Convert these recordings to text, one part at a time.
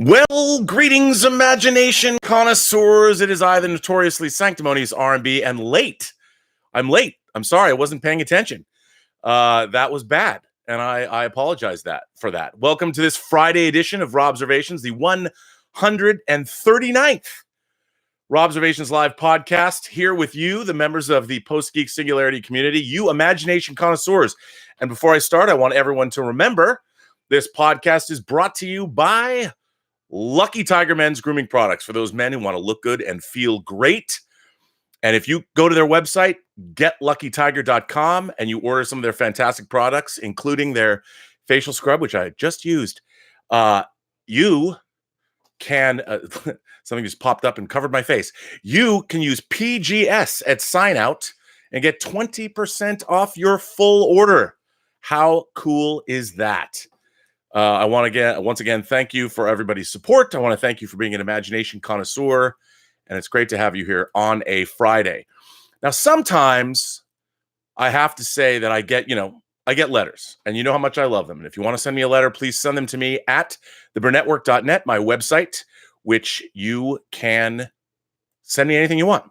Well, greetings, imagination connoisseurs. It is I, the notoriously sanctimonious R&B, and late. I'm late. I'm sorry. I wasn't paying attention. That was bad, and I apologize for that. Welcome to this Friday edition of Robservations, the 139th Robservations live podcast. Here with you, the members of the Post-Geek Singularity community, you imagination connoisseurs. And before I start, I want everyone to remember this podcast is brought to you by Lucky Tiger Men's Grooming Products for those men who want to look good and feel great. And if you go to their website, getluckytiger.com, and you order some of their fantastic products, including their facial scrub, which I just used, you can, something just popped up and covered my face. You can use PGS at sign out and get 20% off your full order. How cool is that? I want to once again thank you for everybody's support. I want to thank you for being an imagination connoisseur, and it's great to have you here on a Friday. Now, sometimes I have to say that I get letters, and you know how much I love them. And if you want to send me a letter, please send them to me at theburnettwork.net, my website, which you can send me anything you want.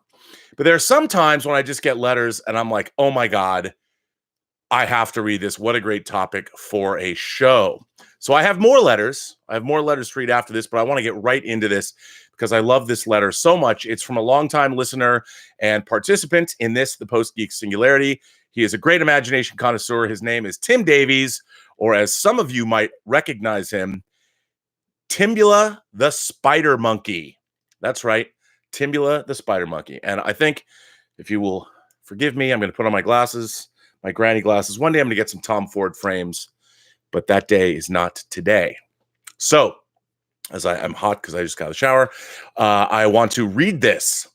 But there are some times when I just get letters, and I'm like, oh my God, I have to read this. What a great topic for a show. So I have more letters. I have more letters to read after this, but I want to get right into this because I love this letter so much. It's from a longtime listener and participant in this, the Post-Geek Singularity. He is a great imagination connoisseur. His name is Tim Davies, or as some of you might recognize him, Timbula the Spider Monkey. That's right, Timbula the Spider Monkey. And I think, if you will forgive me, I'm going to put on my glasses, my granny glasses. One day I'm going to get some Tom Ford frames, but that day is not today. So, as I'm hot because I just got out of the shower, I want to read this.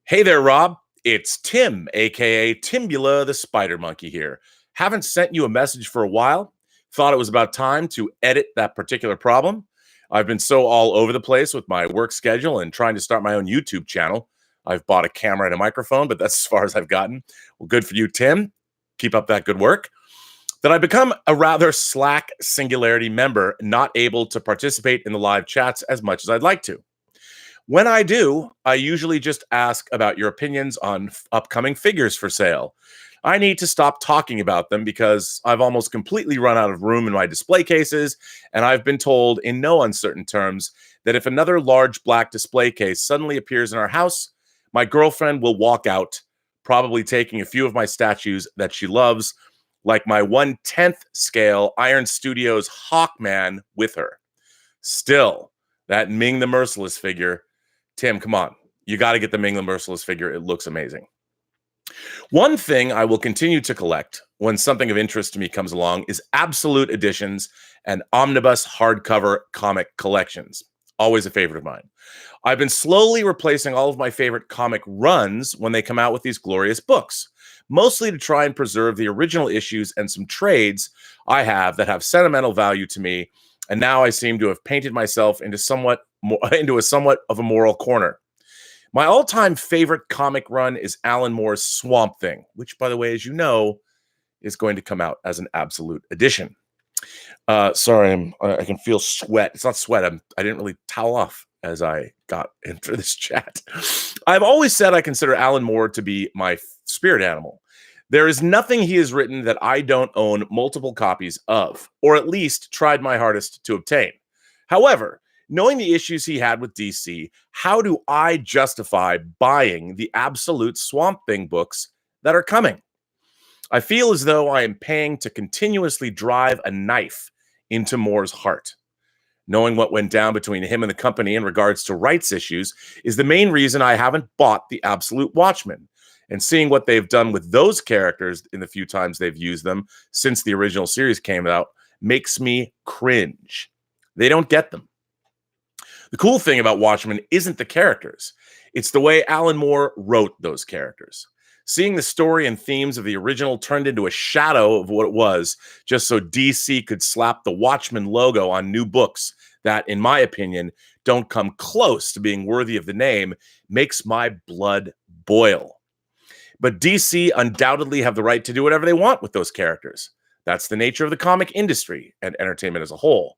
Hey there, Rob. It's Tim, a.k.a. Timbula the Spider Monkey here. Haven't sent you a message for a while. Thought it was about time to edit that particular problem. I've been so all over the place with my work schedule and trying to start my own YouTube channel. I've bought a camera and a microphone, but that's as far as I've gotten. Well, good for you, Tim. Keep up that good work. That I become a rather slack Singularity member, not able to participate in the live chats as much as I'd like to. When I do, I usually just ask about your opinions on upcoming figures for sale. I need to stop talking about them because I've almost completely run out of room in my display cases, and I've been told in no uncertain terms that if another large black display case suddenly appears in our house, my girlfriend will walk out, probably taking a few of my statues that she loves, like my 1/10th scale Iron Studios Hawkman with her. Still, that Ming the Merciless figure, Tim, come on. You got to get the Ming the Merciless figure. It looks amazing. One thing I will continue to collect when something of interest to me comes along is absolute editions and omnibus hardcover comic collections. Always a favorite of mine. I've been slowly replacing all of my favorite comic runs when they come out with these glorious books, mostly to try and preserve the original issues and some trades I have that have sentimental value to me, and now I seem to have painted myself into a somewhat of a moral corner. My all-time favorite comic run is Alan Moore's Swamp Thing, which, by the way, as you know, is going to come out as an absolute edition. Sorry, I can feel sweat. It's not sweat. I didn't really towel off as I got into this chat. I've always said I consider Alan Moore to be my spirit animal. There is nothing he has written that I don't own multiple copies of, or at least tried my hardest to obtain. However, knowing the issues he had with DC, how do I justify buying the absolute Swamp Thing books that are coming? I feel as though I am paying to continuously drive a knife into Moore's heart. Knowing what went down between him and the company in regards to rights issues is the main reason I haven't bought the Absolute Watchmen. And seeing what they've done with those characters in the few times they've used them since the original series came out makes me cringe. They don't get them. The cool thing about Watchmen isn't the characters. It's the way Alan Moore wrote those characters. Seeing the story and themes of the original turned into a shadow of what it was, just so DC could slap the Watchmen logo on new books that, in my opinion, don't come close to being worthy of the name, makes my blood boil. But DC undoubtedly have the right to do whatever they want with those characters. That's the nature of the comic industry and entertainment as a whole.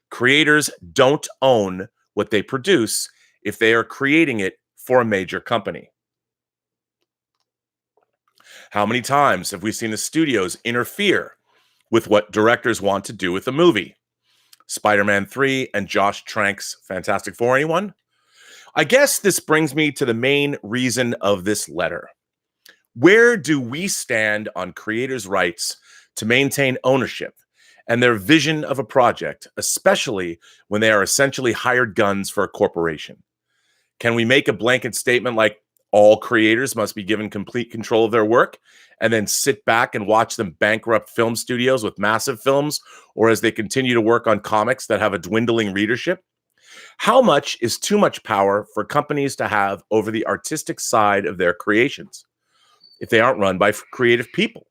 Creators don't own what they produce if they are creating it for a major company. How many times have we seen the studios interfere with what directors want to do with a movie? Spider-Man 3 and Josh Trank's Fantastic Four, anyone? I guess this brings me to the main reason of this letter. Where do we stand on creators' rights to maintain ownership and their vision of a project, especially when they are essentially hired guns for a corporation? Can we make a blanket statement like all creators must be given complete control of their work and then sit back and watch them bankrupt film studios with massive films, or as they continue to work on comics that have a dwindling readership? How much is too much power for companies to have over the artistic side of their creations if they aren't run by creative people?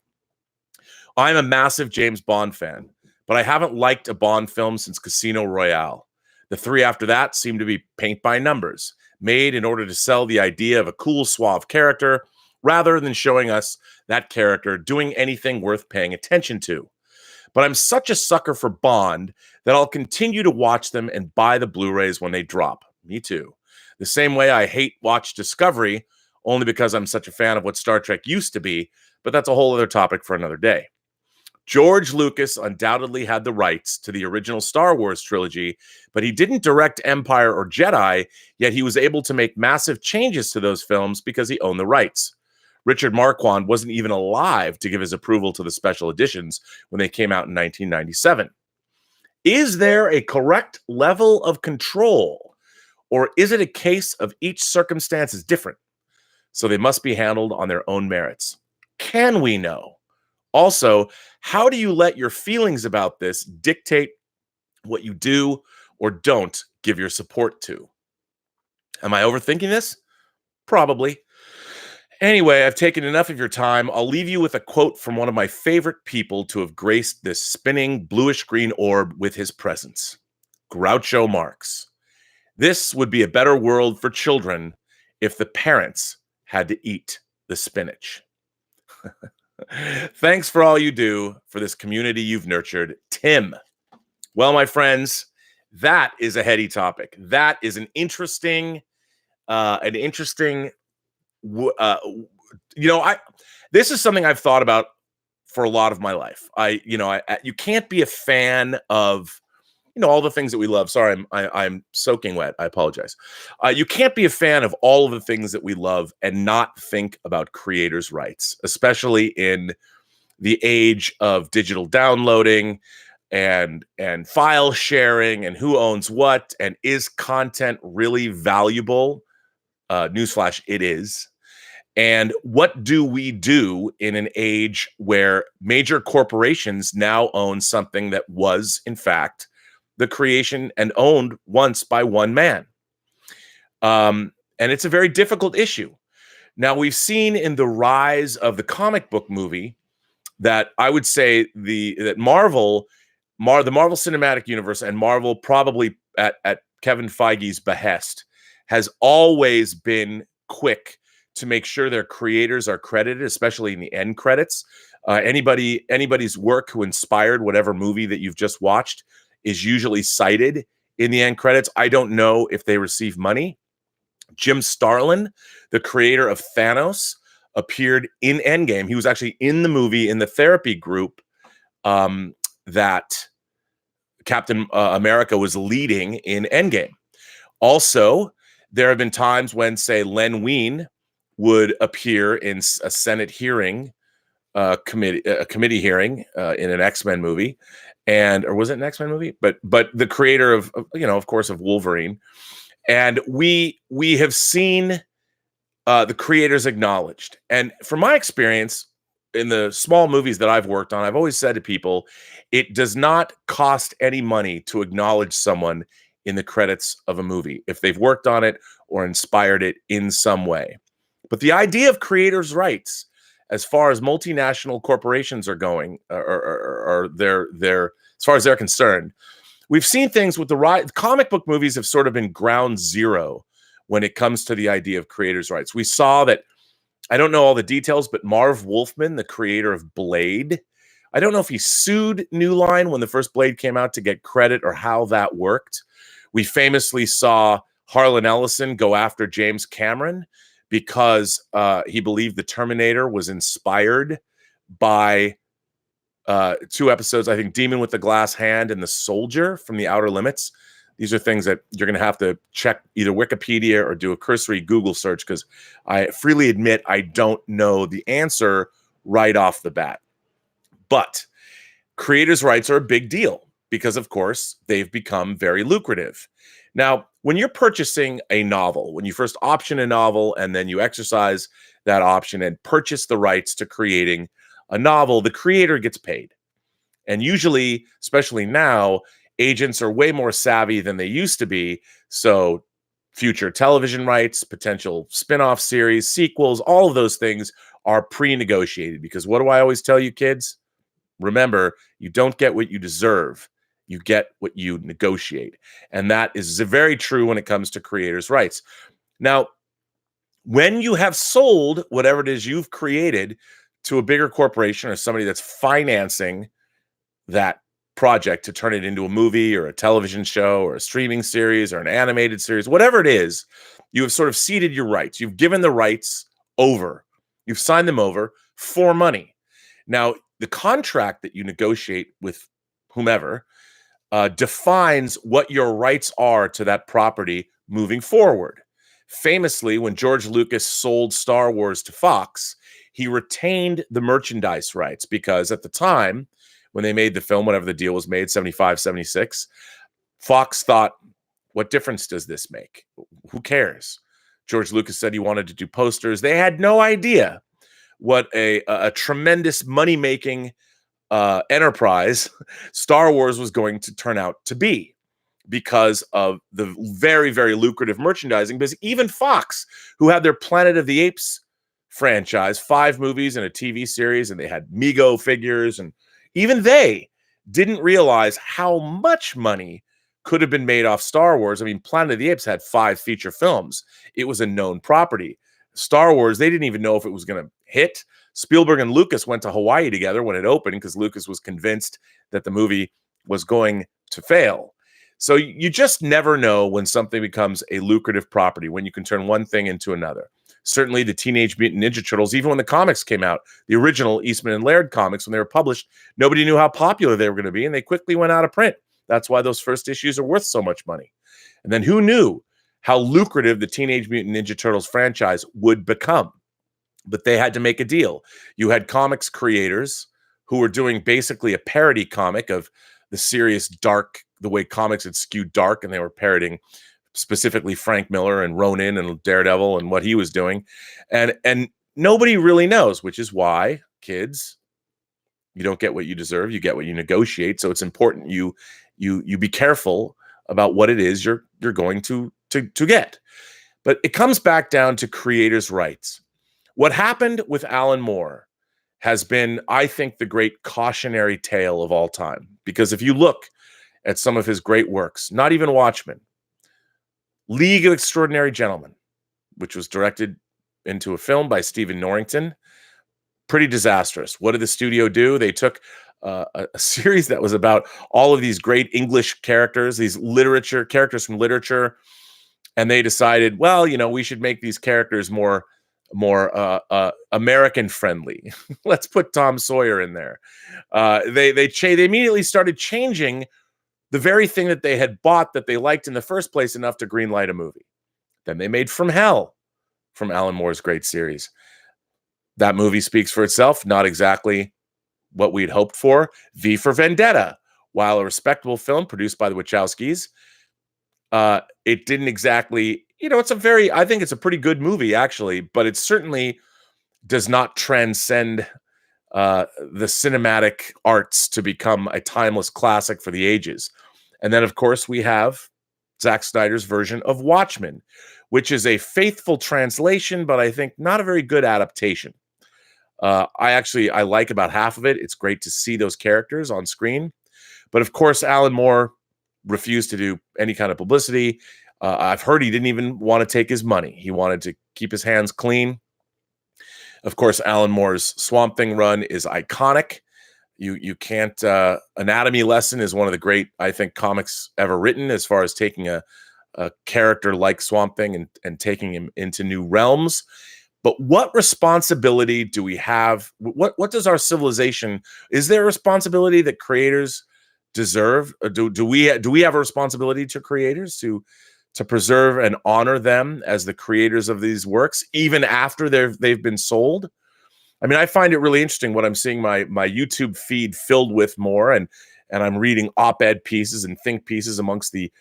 I'm a massive James Bond fan, but I haven't liked a Bond film since Casino Royale. The three after that seem to be paint by numbers, made in order to sell the idea of a cool, suave character, rather than showing us that character doing anything worth paying attention to. But I'm such a sucker for Bond that I'll continue to watch them and buy the Blu-rays when they drop. Me too. The same way I hate watch Discovery, only because I'm such a fan of what Star Trek used to be, but that's a whole other topic for another day. George Lucas undoubtedly had the rights to the original Star Wars trilogy, but he didn't direct Empire or Jedi, yet he was able to make massive changes to those films because he owned the rights. Richard Marquand wasn't even alive to give his approval to the special editions when they came out in 1997. Is there a correct level of control, or is it a case of each circumstance is different, so they must be handled on their own merits? Can we know? Also, how do you let your feelings about this dictate what you do or don't give your support to? Am I overthinking this? Probably. Anyway, I've taken enough of your time. I'll leave you with a quote from one of my favorite people to have graced this spinning bluish-green orb with his presence. Groucho Marx. This would be a better world for children if the parents had to eat the spinach. Thanks for all you do for this community you've nurtured, Tim. Well, my friends, that is a heady topic. That is an interesting, this is something I've thought about for a lot of my life. You can't be a fan of, all the things that we love. Sorry, I'm soaking wet. I apologize. You can't be a fan of all of the things that we love and not think about creators' rights, especially in the age of digital downloading and file sharing and who owns what, and is content really valuable? Newsflash, it is. And what do we do in an age where major corporations now own something that was, in fact, the creation and owned once by one man? And it's a very difficult issue. Now, we've seen in the rise of the comic book movie that I would say the Marvel Cinematic Universe and Marvel, probably at Kevin Feige's behest, has always been quick to make sure their creators are credited, especially in the end credits. Anybody's work who inspired whatever movie that you've just watched is usually cited in the end credits. I don't know if they receive money. Jim Starlin, the creator of Thanos, appeared in Endgame. He was actually in the movie in the therapy group that Captain America was leading in Endgame. Also, there have been times when, say, Len Wein would appear in a Senate hearing, committee hearing in an X-Men movie, or was it an X-Men movie? But the creator of course, of Wolverine, and we have seen the creators acknowledged. And from my experience in the small movies that I've worked on, I've always said to people, it does not cost any money to acknowledge someone in the credits of a movie if they've worked on it or inspired it in some way. But the idea of creators' rights, as far as multinational corporations are going, or they're as far as they're concerned, we've seen things with the rise. Comic book movies have sort of been ground zero when it comes to the idea of creators' rights. We saw that, I don't know all the details, but Marv Wolfman, the creator of Blade, I don't know if he sued New Line when the first Blade came out to get credit or how that worked. We famously saw Harlan Ellison go after James Cameron because he believed the Terminator was inspired by two episodes, I think Demon with the Glass Hand and The Soldier from The Outer Limits. These are things that you're going to have to check either Wikipedia or do a cursory Google search, because I freely admit I don't know the answer right off the bat. But creators' rights are a big deal because, of course, they've become very lucrative. Now, when you're purchasing a novel, when you first option a novel and then you exercise that option and purchase the rights to creating a novel, the creator gets paid. And usually, especially now, agents are way more savvy than they used to be. So future television rights, potential spin-off series, sequels, all of those things are pre-negotiated. Because what do I always tell you, kids? Remember, you don't get what you deserve. You get what you negotiate. And that is very true when it comes to creators' rights. Now, when you have sold whatever it is you've created to a bigger corporation or somebody that's financing that project to turn it into a movie or a television show or a streaming series or an animated series, whatever it is, you have sort of ceded your rights. You've given the rights over. You've signed them over for money. Now, the contract that you negotiate with whomever defines what your rights are to that property moving forward. Famously, when George Lucas sold Star Wars to Fox, he retained the merchandise rights because at the time, when they made the film, whenever the deal was made, 75, 76, Fox thought, what difference does this make? Who cares? George Lucas said he wanted to do posters. They had no idea what a tremendous money-making enterprise Star Wars was going to turn out to be because of the very, very lucrative merchandising. Because even Fox, who had their Planet of the Apes franchise, 5 movies and a TV series, and they had Mego figures, and even they didn't realize how much money could have been made off Star Wars. I mean, Planet of the Apes had 5 feature films. It was a known property. Star Wars, they didn't even know if it was going to hit. Spielberg and Lucas went to Hawaii together when it opened because Lucas was convinced that the movie was going to fail. So you just never know when something becomes a lucrative property, when you can turn one thing into another. Certainly the Teenage Mutant Ninja Turtles, even when the comics came out, the original Eastman and Laird comics, when they were published, nobody knew how popular they were going to be, and they quickly went out of print. That's why those first issues are worth so much money. And then who knew how lucrative the Teenage Mutant Ninja Turtles franchise would become? But they had to make a deal. You had comics creators who were doing basically a parody comic of the serious dark, the way comics had skewed dark, and they were parodying specifically Frank Miller and Ronin and Daredevil and what he was doing. And nobody really knows, which is why, kids, you don't get what you deserve, you get what you negotiate. So it's important you be careful about what it is you're going to get. But it comes back down to creators' rights. What happened with Alan Moore has been, I think, the great cautionary tale of all time. Because if you look at some of his great works, not even Watchmen, League of Extraordinary Gentlemen, which was directed into a film by Stephen Norrington, pretty disastrous. What did the studio do? They took a series that was about all of these great English characters, these characters from literature, and they decided, well, we should make these characters more American friendly. Let's put Tom Sawyer in there. They immediately started changing the very thing that they had bought that they liked in the first place enough to greenlight a movie. Then they made From Hell from Alan Moore's great series. That movie speaks for itself. Not exactly what we'd hoped for. V for Vendetta, while a respectable film produced by the Wachowskis, it didn't exactly, I think it's a pretty good movie, actually, but it certainly does not transcend the cinematic arts to become a timeless classic for the ages. And then, of course, we have Zack Snyder's version of Watchmen, which is a faithful translation, but I think not a very good adaptation. I like about half of it. It's great to see those characters on screen. But of course, Alan Moore refused to do any kind of publicity. I've heard he didn't even want to take his money. He wanted to keep his hands clean. Of course, Alan Moore's Swamp Thing run is iconic. You can't. Anatomy Lesson is one of the great, I think, comics ever written, as far as taking a character like Swamp Thing and taking him into new realms. But what responsibility do we have? What does our civilization? Is there a responsibility that creators deserve? Or do we have a responsibility to creators to preserve and honor them as the creators of these works, even after they've been sold? I mean, I find it really interesting what I'm seeing my YouTube feed filled with more, and I'm reading op-ed pieces and think pieces amongst the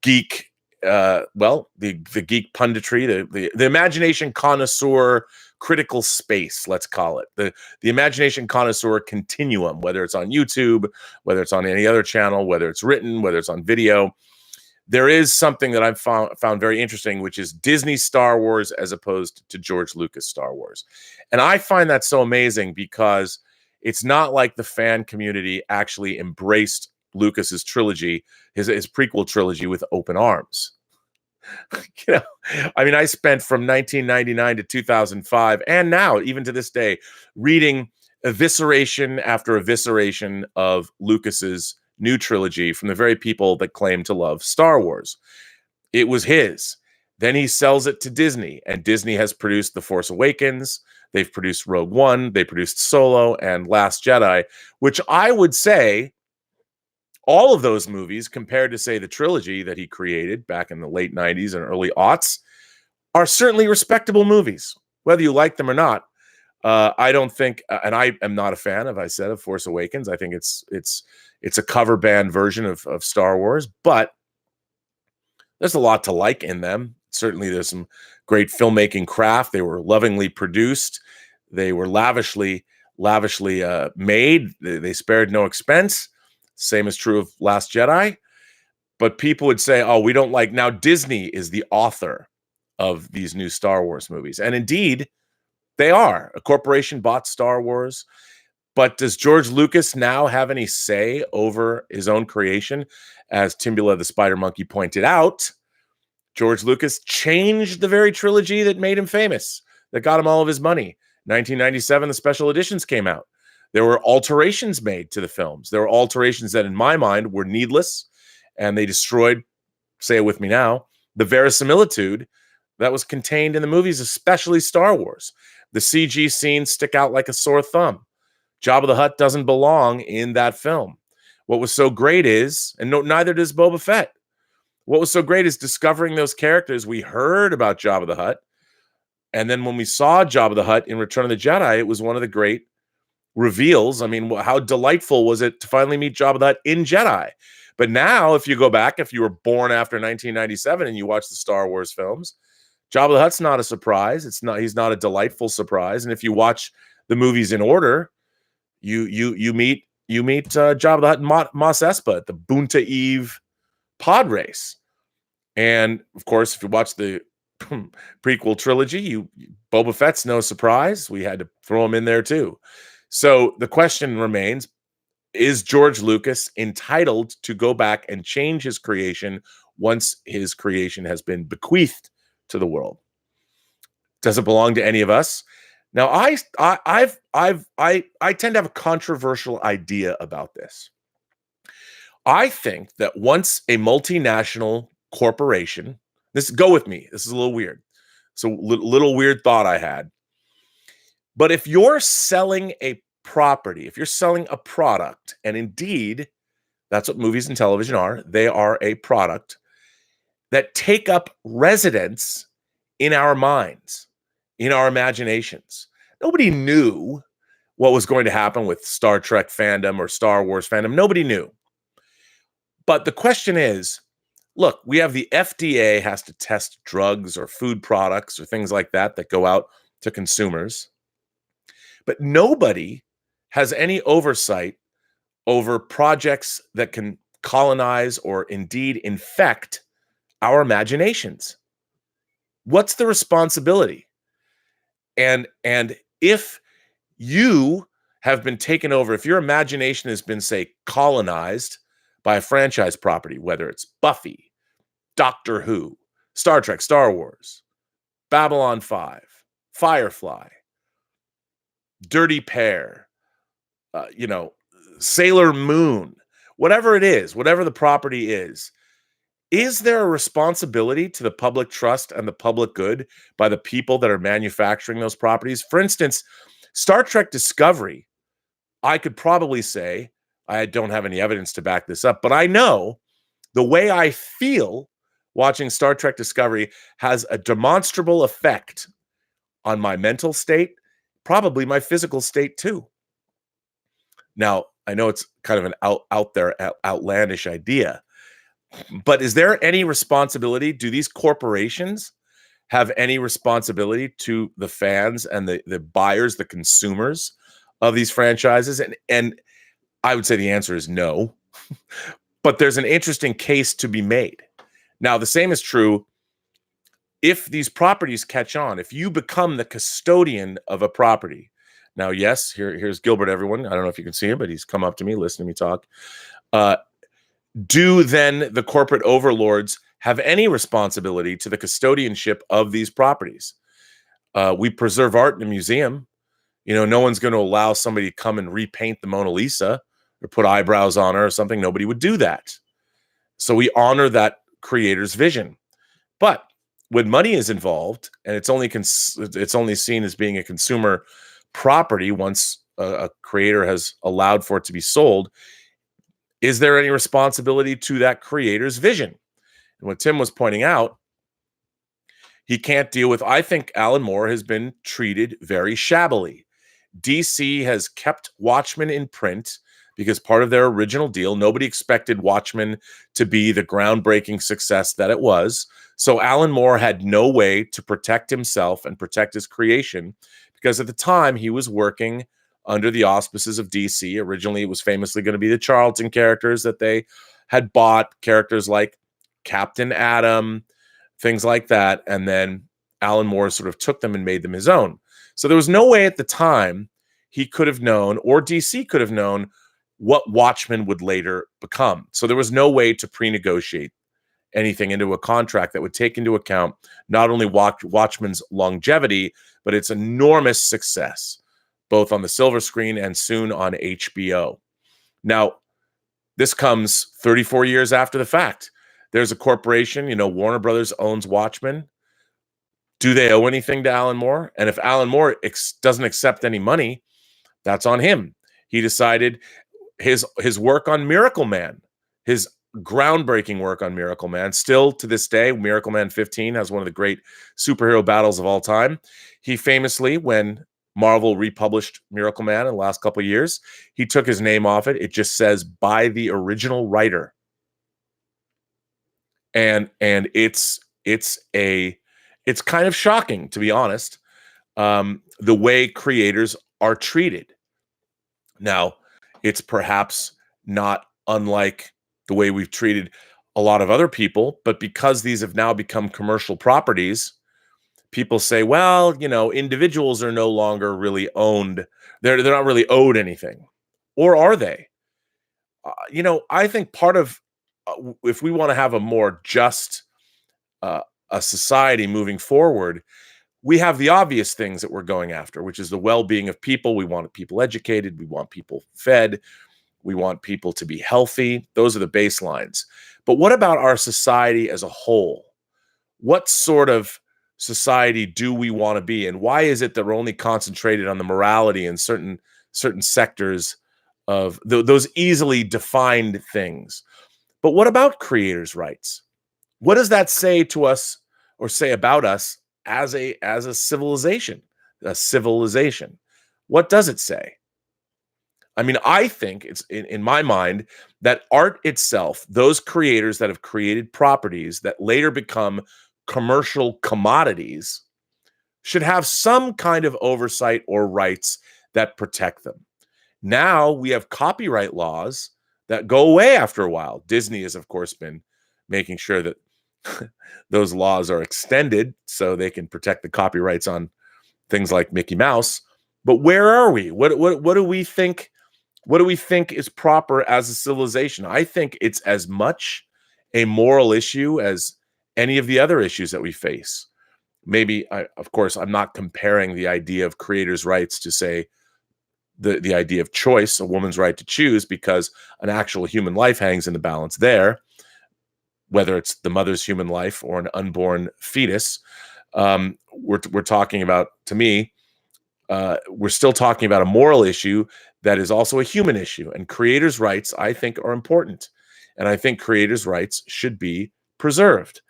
geek, the geek punditry, the imagination connoisseur critical space, let's call it the imagination connoisseur continuum, whether it's on YouTube, whether it's on any other channel, whether it's written, whether it's on video. There is something that I've found very interesting, which is Disney Star Wars as opposed to George Lucas Star Wars. And I find that so amazing because it's not like the fan community actually embraced Lucas's trilogy, his prequel trilogy, with open arms. You know, I mean, I spent from 1999 to 2005, and now, even to this day, reading evisceration after evisceration of Lucas's new trilogy from the very people that claim to love Star Wars. It was his. Then he sells it to Disney, and Disney has produced The Force Awakens. They've produced Rogue One. They produced Solo and Last Jedi, which I would say all of those movies, compared to, say, the trilogy that he created back in the late 90s and early aughts, are certainly respectable movies, whether you like them or not. I don't think, and I am not a fan, as I said, of Force Awakens. I think it's a cover band version of Star Wars, but there's a lot to like in them. Certainly, there's some great filmmaking craft. They were lovingly produced. They were lavishly made. They spared no expense. Same is true of Last Jedi. But people would say, oh, we don't like. Now, Disney is the author of these new Star Wars movies. And indeed, they are. A corporation bought Star Wars. But does George Lucas now have any say over his own creation? As Timbula the Spider Monkey pointed out, George Lucas changed the very trilogy that made him famous, that got him all of his money. 1997, the special editions came out. There were alterations made to the films. There were alterations that, in my mind, were needless, and they destroyed, say it with me now, the verisimilitude that was contained in the movies, especially Star Wars. The CG scenes stick out like a sore thumb. Jabba the Hutt doesn't belong in that film. What was so great is, and neither does Boba Fett. What was so great is discovering those characters. We heard about Jabba the Hutt, and then when we saw Jabba the Hutt in Return of the Jedi, it was one of the great reveals. I mean, how delightful was it to finally meet Jabba the Hutt in Jedi? But now, if you go back, if you were born after 1997 and you watch the Star Wars films, Jabba the Hutt's not a surprise. He's not a delightful surprise. And if you watch the movies in order, you meet Jabba the Hutt and Mos Espa at the Boonta Eve pod race. And of course, if you watch the prequel trilogy, Boba Fett's no surprise. We had to throw him in there too. So the question remains, is George Lucas entitled to go back and change his creation once his creation has been bequeathed to the world? Does it belong to any of us? Now, I tend to have a controversial idea about this. I think that once a multinational corporation, go with me. This is a little weird. It's a little weird thought I had. But if you're selling a property, if you're selling a product, and indeed, that's what movies and television are, they are a product that take up residence in our minds, in our imaginations. Nobody knew what was going to happen with Star Trek fandom or Star Wars fandom. Nobody knew. But the question is, look, we have the FDA has to test drugs or food products or things like that go out to consumers. But nobody has any oversight over projects that can colonize or indeed infect our imaginations. What's the responsibility? And if you have been taken over, if your imagination has been, say, colonized by a franchise property, whether it's Buffy, Doctor Who, Star Trek, Star Wars, Babylon 5, Firefly, Dirty Pair, Sailor Moon, whatever it is, whatever the property is there a responsibility to the public trust and the public good by the people that are manufacturing those properties? For instance, Star Trek Discovery, I could probably say, I don't have any evidence to back this up, but I know the way I feel watching Star Trek Discovery has a demonstrable effect on my mental state, probably my physical state too. Now, I know it's kind of an out there, outlandish idea, but is there any responsibility? Do these corporations have any responsibility to the fans and the buyers, the consumers of these franchises? And I would say the answer is no. But there's an interesting case to be made. Now, the same is true if these properties catch on, if you become the custodian of a property. Now, yes, here's Gilbert, everyone. I don't know if you can see him, but he's come up to me, listening to me talk. Do then the corporate overlords have any responsibility to the custodianship of these properties? We preserve art in a museum. You know, no one's going to allow somebody to come and repaint the Mona Lisa or put eyebrows on her or something. Nobody would do that. So we honor that creator's vision. But when money is involved and it's only seen as being a consumer property once a creator has allowed for it to be sold, is there any responsibility to that creator's vision? And what Tim was pointing out, he can't deal with, I think Alan Moore has been treated very shabbily. DC has kept Watchmen in print because part of their original deal, nobody expected Watchmen to be the groundbreaking success that it was. So Alan Moore had no way to protect himself and protect his creation because at the time he was working under the auspices of DC. Originally, it was famously going to be the Charlton characters that they had bought, characters like Captain Atom, things like that. And then Alan Moore sort of took them and made them his own. So there was no way at the time he could have known, or DC could have known, what Watchmen would later become. So there was no way to pre-negotiate anything into a contract that would take into account not only Watchmen's longevity, but its enormous success, both on the silver screen and soon on HBO. Now, this comes 34 years after the fact. There's a corporation, you know, Warner Brothers owns Watchmen. Do they owe anything to Alan Moore? And if Alan Moore doesn't accept any money, that's on him. He decided his work on Miracle Man, his groundbreaking work on Miracle Man, still to this day, Miracle Man 15 has one of the great superhero battles of all time. He famously, when Marvel republished Miracle Man in the last couple of years, he took his name off it. It just says by the original writer. And it's kind of shocking, to be honest, the way creators are treated. Now, it's perhaps not unlike the way we've treated a lot of other people, but because these have now become commercial properties, people say, well, you know, individuals are no longer really owned. They're not really owed anything. Or are they? You know, I think part of, if we want to have a more just a society moving forward, we have the obvious things that we're going after, which is the well-being of people. We want people educated. We want people fed. We want people to be healthy. Those are the baselines. But what about our society as a whole? What sort of society do we want to be? And why is it that we're only concentrated on the morality in certain sectors of those easily defined things? But what about creators' rights? What does that say to us or say about us as a civilization? A civilization. What does it say? I mean, I think it's in my mind that art itself, those creators that have created properties that later become commercial commodities, should have some kind of oversight or rights that protect them. Now we have copyright laws that go away after a while. Disney has, of course, been making sure that those laws are extended so they can protect the copyrights on things like Mickey Mouse. But where are we? What do we think? What do we think is proper as a civilization? I think it's as much a moral issue as any of the other issues that we face. Maybe, of course, I'm not comparing the idea of creators' rights to, say, the idea of choice, a woman's right to choose, because an actual human life hangs in the balance there, whether it's the mother's human life or an unborn fetus. We're talking about, to me, we're still talking about a moral issue that is also a human issue. And creators' rights, I think, are important. And I think creators' rights should be preserved.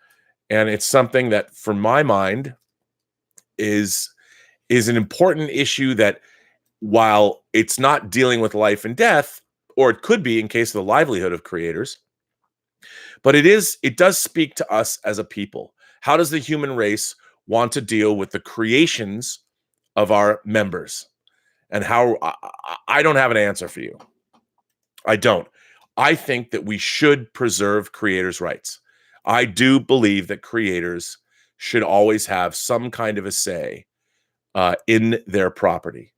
And it's something that, for my mind, is an important issue that, while it's not dealing with life and death, or it could be in case of the livelihood of creators, but it does speak to us as a people. How does the human race want to deal with the creations of our members? And how I don't have an answer for you. I don't. I think that we should preserve creators' rights. I do believe that creators should always have some kind of a say in their property,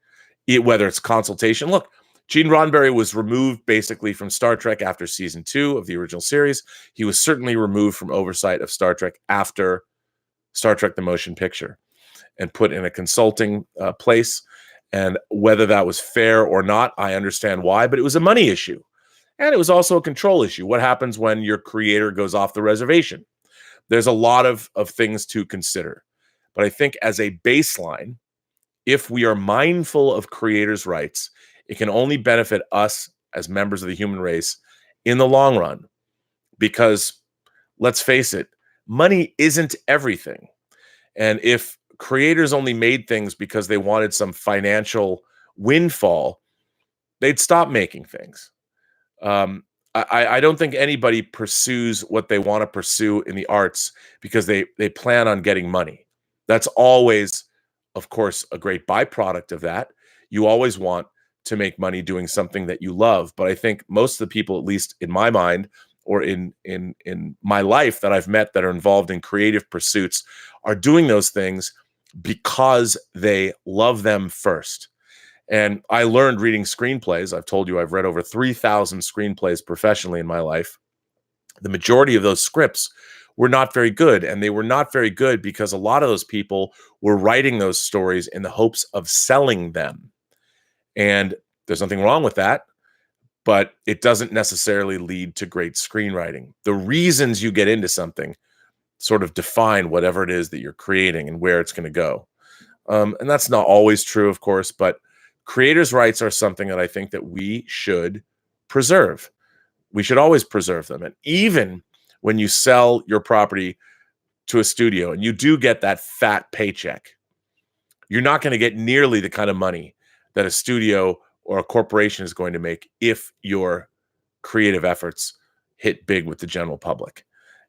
whether it's consultation. Look, Gene Roddenberry was removed basically from Star Trek after season 2 of the original series. He was certainly removed from oversight of Star Trek after Star Trek the Motion Picture and put in a consulting place. And whether that was fair or not, I understand why, but it was a money issue. And it was also a control issue. What happens when your creator goes off the reservation? There's a lot of things to consider. But I think as a baseline, if we are mindful of creators' rights, it can only benefit us as members of the human race in the long run. Because let's face it, money isn't everything. And if creators only made things because they wanted some financial windfall, they'd stop making things. I don't think anybody pursues what they want to pursue in the arts because they plan on getting money. That's always, of course, a great byproduct of that. You always want to make money doing something that you love. But I think most of the people, at least in my mind or in my life that I've met that are involved in creative pursuits, are doing those things because they love them first. And I learned reading screenplays. I've told you I've read over 3,000 screenplays professionally in my life. The majority of those scripts were not very good. And they were not very good because a lot of those people were writing those stories in the hopes of selling them. And there's nothing wrong with that, but it doesn't necessarily lead to great screenwriting. The reasons you get into something sort of define whatever it is that you're creating and where it's going to go. And that's not always true, of course, but creators' rights are something that I think that we should preserve. We should always preserve them. And even when you sell your property to a studio and you do get that fat paycheck, you're not going to get nearly the kind of money that a studio or a corporation is going to make if your creative efforts hit big with the general public.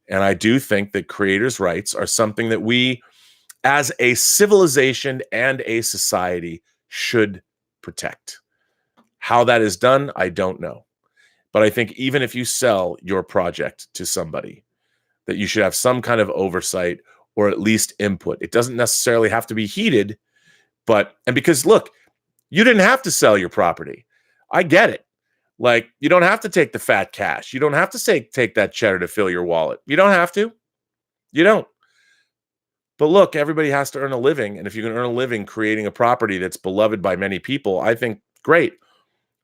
And I do think that creators' rights are something that we, as a civilization and a society, should protect. How that is done, I don't know. But I think even if you sell your project to somebody, that you should have some kind of oversight or at least input. It doesn't necessarily have to be heated, and because look, you didn't have to sell your property. I get it. Like, you don't have to take the fat cash. You don't have to take that cheddar to fill your wallet. You don't have to. You don't. But look, everybody has to earn a living. And if you can earn a living creating a property that's beloved by many people, I think great.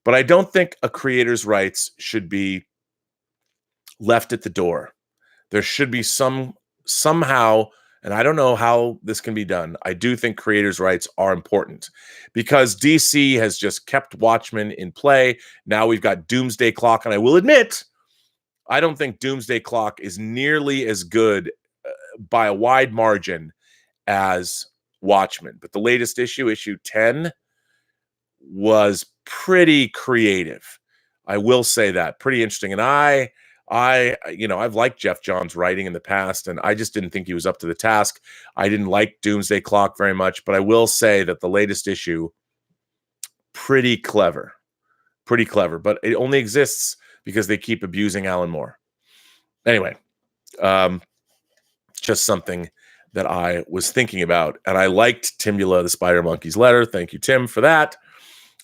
But I don't think a creator's rights should be left at the door. There should be somehow, and I don't know how this can be done. I do think creators' rights are important because DC has just kept Watchmen in play. Now we've got Doomsday Clock, and I will admit, I don't think Doomsday Clock is nearly as good by a wide margin as Watchmen. But the latest issue 10, was pretty creative. I will say that. Pretty interesting. And I've liked Jeff Johns' writing in the past, and I just didn't think he was up to the task. I didn't like Doomsday Clock very much, but I will say that the latest issue, pretty clever. But it only exists because they keep abusing Alan Moore. Anyway, just something that I was thinking about. And I liked Timbula the Spider Monkey's letter. Thank you, Tim, for that.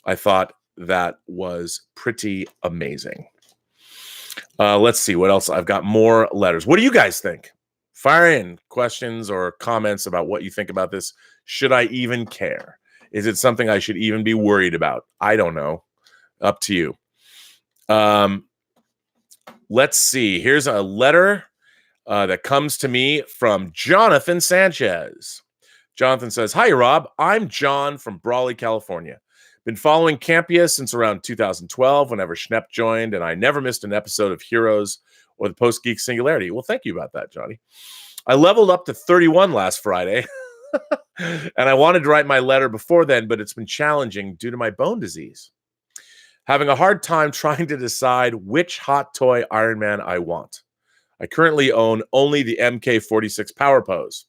I thought that was pretty amazing. Let's see what else. I've got more letters. What do you guys think? Fire in questions or comments about what you think about this. Should I even care? Is it something I should even be worried about? I don't know. Up to you. Let's see. Here's a letter that comes to me from Jonathan Sanchez. Jonathan says, "Hi, Rob. I'm John from Brawley, California. Been following Campia since around 2012, whenever Schnepp joined, and I never missed an episode of Heroes or the Post-Geek Singularity." Well, thank you about that, Johnny. I leveled up to 31 last Friday, and I wanted to write my letter before then, but it's been challenging due to my bone disease. Having a hard time trying to decide which hot toy Iron Man I want. I currently own only the MK46 Power Pose.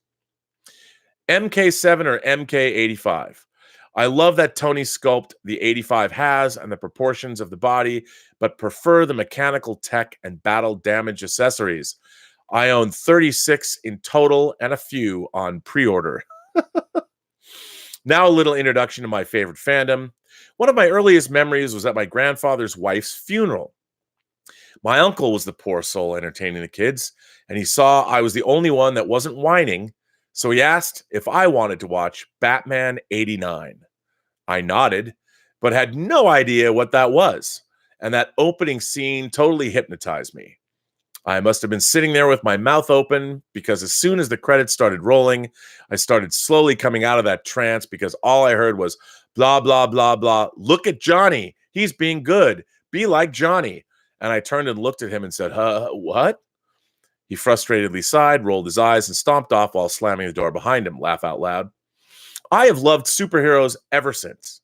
MK7 or MK85. I love that Tony sculpt the 85 has and the proportions of the body, but prefer the mechanical tech and battle damage accessories. I own 36 in total and a few on pre-order. Now a little introduction to my favorite fandom. One of my earliest memories was at my grandfather's wife's funeral. My uncle was the poor soul entertaining the kids, and he saw I was the only one that wasn't whining, so he asked if I wanted to watch Batman 89. I nodded, but had no idea what that was, and that opening scene totally hypnotized me. I must have been sitting there with my mouth open, because as soon as the credits started rolling, I started slowly coming out of that trance, because all I heard was blah, blah, blah, blah. Look at Johnny. He's being good. Be like Johnny. And I turned and looked at him and said, what? He frustratedly sighed, rolled his eyes, and stomped off while slamming the door behind him. Laugh out loud. I have loved superheroes ever since.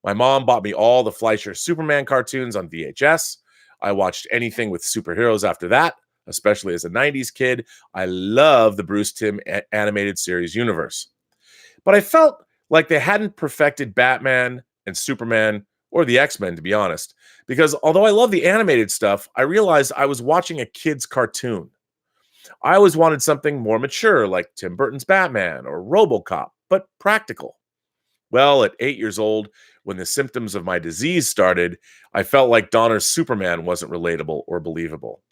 My mom bought me all the Fleischer Superman cartoons on VHS. I watched anything with superheroes after that, especially as a 90s kid. I love the Bruce Timm animated series universe. But I felt like they hadn't perfected Batman and Superman or the X-Men, to be honest, because although I love the animated stuff, I realized I was watching a kid's cartoon. I always wanted something more mature, like Tim Burton's Batman or RoboCop, but practical. Well, at 8 years old, when the symptoms of my disease started, I felt like Donner's Superman wasn't relatable or believable.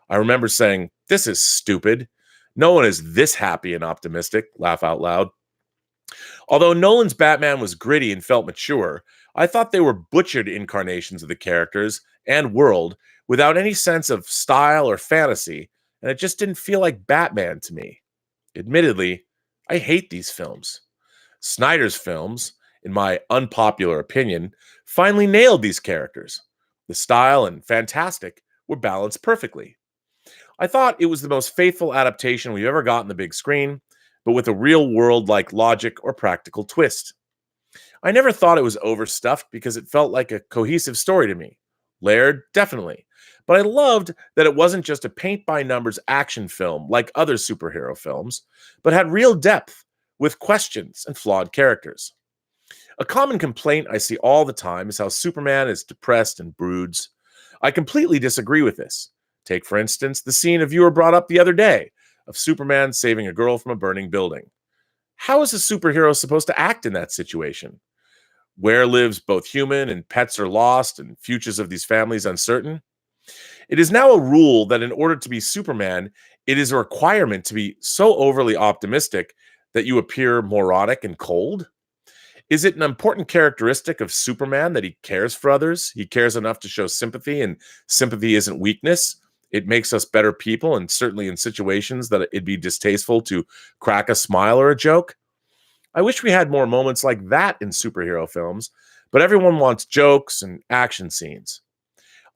I remember saying, "This is stupid. No one is this happy and optimistic." Laugh out loud. Although Nolan's Batman was gritty and felt mature, I thought they were butchered incarnations of the characters and world without any sense of style or fantasy, and it just didn't feel like Batman to me. Admittedly, I hate these films. Snyder's films, in my unpopular opinion, finally nailed these characters. The style and fantastic were balanced perfectly. I thought it was the most faithful adaptation we've ever got on the big screen, but with a real world-like logic or practical twist. I never thought it was overstuffed because it felt like a cohesive story to me. Layered, definitely. But I loved that it wasn't just a paint-by-numbers action film like other superhero films, but had real depth with questions and flawed characters. A common complaint I see all the time is how Superman is depressed and broods. I completely disagree with this. Take, for instance, the scene a viewer brought up the other day of Superman saving a girl from a burning building. How is a superhero supposed to act in that situation? Where lives both human and pets are lost and futures of these families uncertain? It is now a rule that in order to be Superman, it is a requirement to be so overly optimistic that you appear moronic and cold? Is it an important characteristic of Superman that he cares for others? He cares enough to show sympathy, and sympathy isn't weakness. It makes us better people, and certainly in situations that it'd be distasteful to crack a smile or a joke. I wish we had more moments like that in superhero films, but everyone wants jokes and action scenes.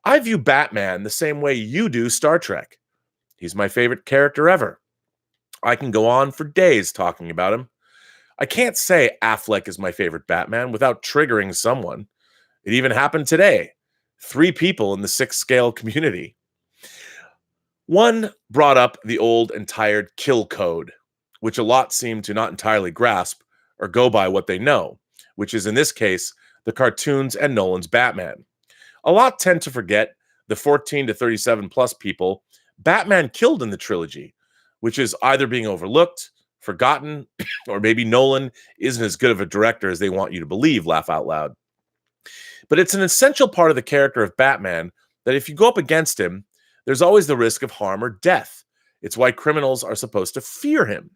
I view Batman the same way you do Star Trek. He's my favorite character ever. I can go on for days talking about him. I can't say Affleck is my favorite Batman without triggering someone. It even happened today. 3 people in the 6-scale community. One brought up the old and tired kill code, which a lot seem to not entirely grasp or go by what they know, which is in this case, the cartoons and Nolan's Batman. A lot tend to forget the 14 to 37 plus people Batman killed in the trilogy, which is either being overlooked, forgotten, or maybe Nolan isn't as good of a director as they want you to believe, laugh out loud. But it's an essential part of the character of Batman that if you go up against him, there's always the risk of harm or death. It's why criminals are supposed to fear him.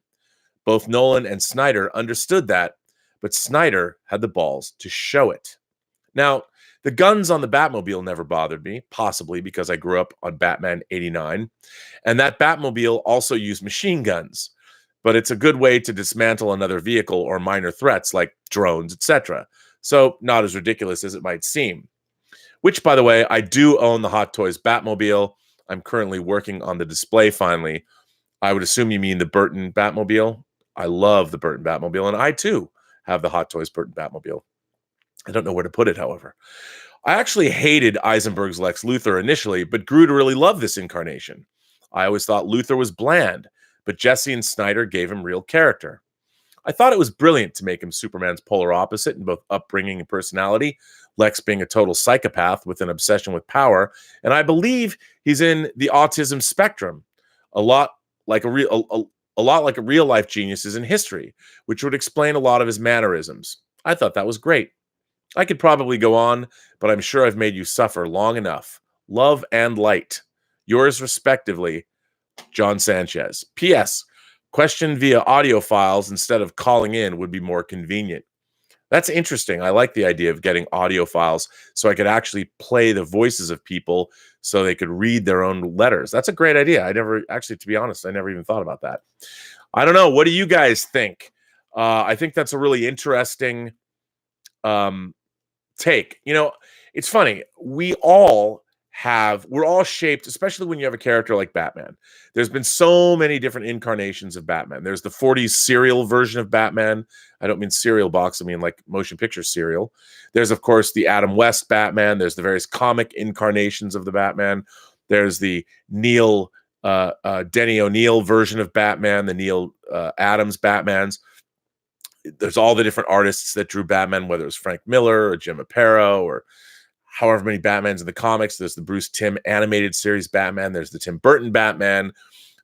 Both Nolan and Snyder understood that, but Snyder had the balls to show it. Now, the guns on the Batmobile never bothered me, possibly because I grew up on Batman 89, and that Batmobile also used machine guns, but it's a good way to dismantle another vehicle or minor threats like drones, etc. So not as ridiculous as it might seem. Which, by the way, I do own the Hot Toys Batmobile. I'm currently working on the display finally. I would assume you mean the Burton Batmobile. I love the Burton Batmobile, and I too have the Hot Toys Burton Batmobile. I don't know where to put it, however. I actually hated Eisenberg's Lex Luthor initially, but grew to really love this incarnation. I always thought Luthor was bland, but Jesse and Snyder gave him real character. I thought it was brilliant to make him Superman's polar opposite in both upbringing and personality, Lex being a total psychopath with an obsession with power, and I believe he's in the autism spectrum, a lot like a real life geniuses in history, which would explain a lot of his mannerisms. I thought that was great. I could probably go on, but I'm sure I've made you suffer long enough. Love and light. Yours respectively, John Sanchez. P.S. Question via audio files instead of calling in would be more convenient. That's interesting. I like the idea of getting audio files so I could actually play the voices of people so they could read their own letters. That's a great idea. To be honest, I never even thought about that. I don't know. What do you guys think? I think that's a really interesting take. It's funny. We're all shaped, especially when you have a character like Batman. There's been so many different incarnations of Batman. There's the 40s serial version of Batman. I don't mean cereal box. I mean like motion picture serial. There's, of course, the Adam West Batman. There's the various comic incarnations of the Batman. There's the Denny O'Neil version of Batman, the Neil Adams Batmans. There's all the different artists that drew Batman, whether it was Frank Miller or Jim Aparo or however many Batmans in the comics. There's the Bruce Timm animated series Batman. There's the Tim Burton Batman.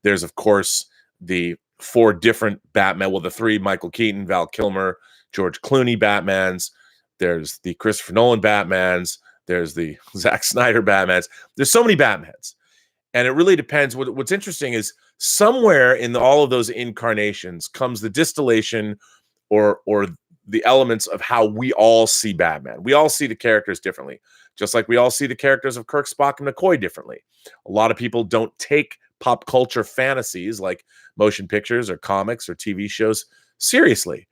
There's, of course, the 4 different Batman. Well, the 3, Michael Keaton, Val Kilmer, George Clooney Batmans. There's the Christopher Nolan Batmans. There's the Zack Snyder Batmans. There's so many Batmans. And it really depends. What's interesting is somewhere in all of those incarnations comes the distillation or the elements of how we all see Batman. We all see the characters differently, just like we all see the characters of Kirk, Spock, and McCoy differently. A lot of people don't take pop culture fantasies like motion pictures or comics or TV shows seriously.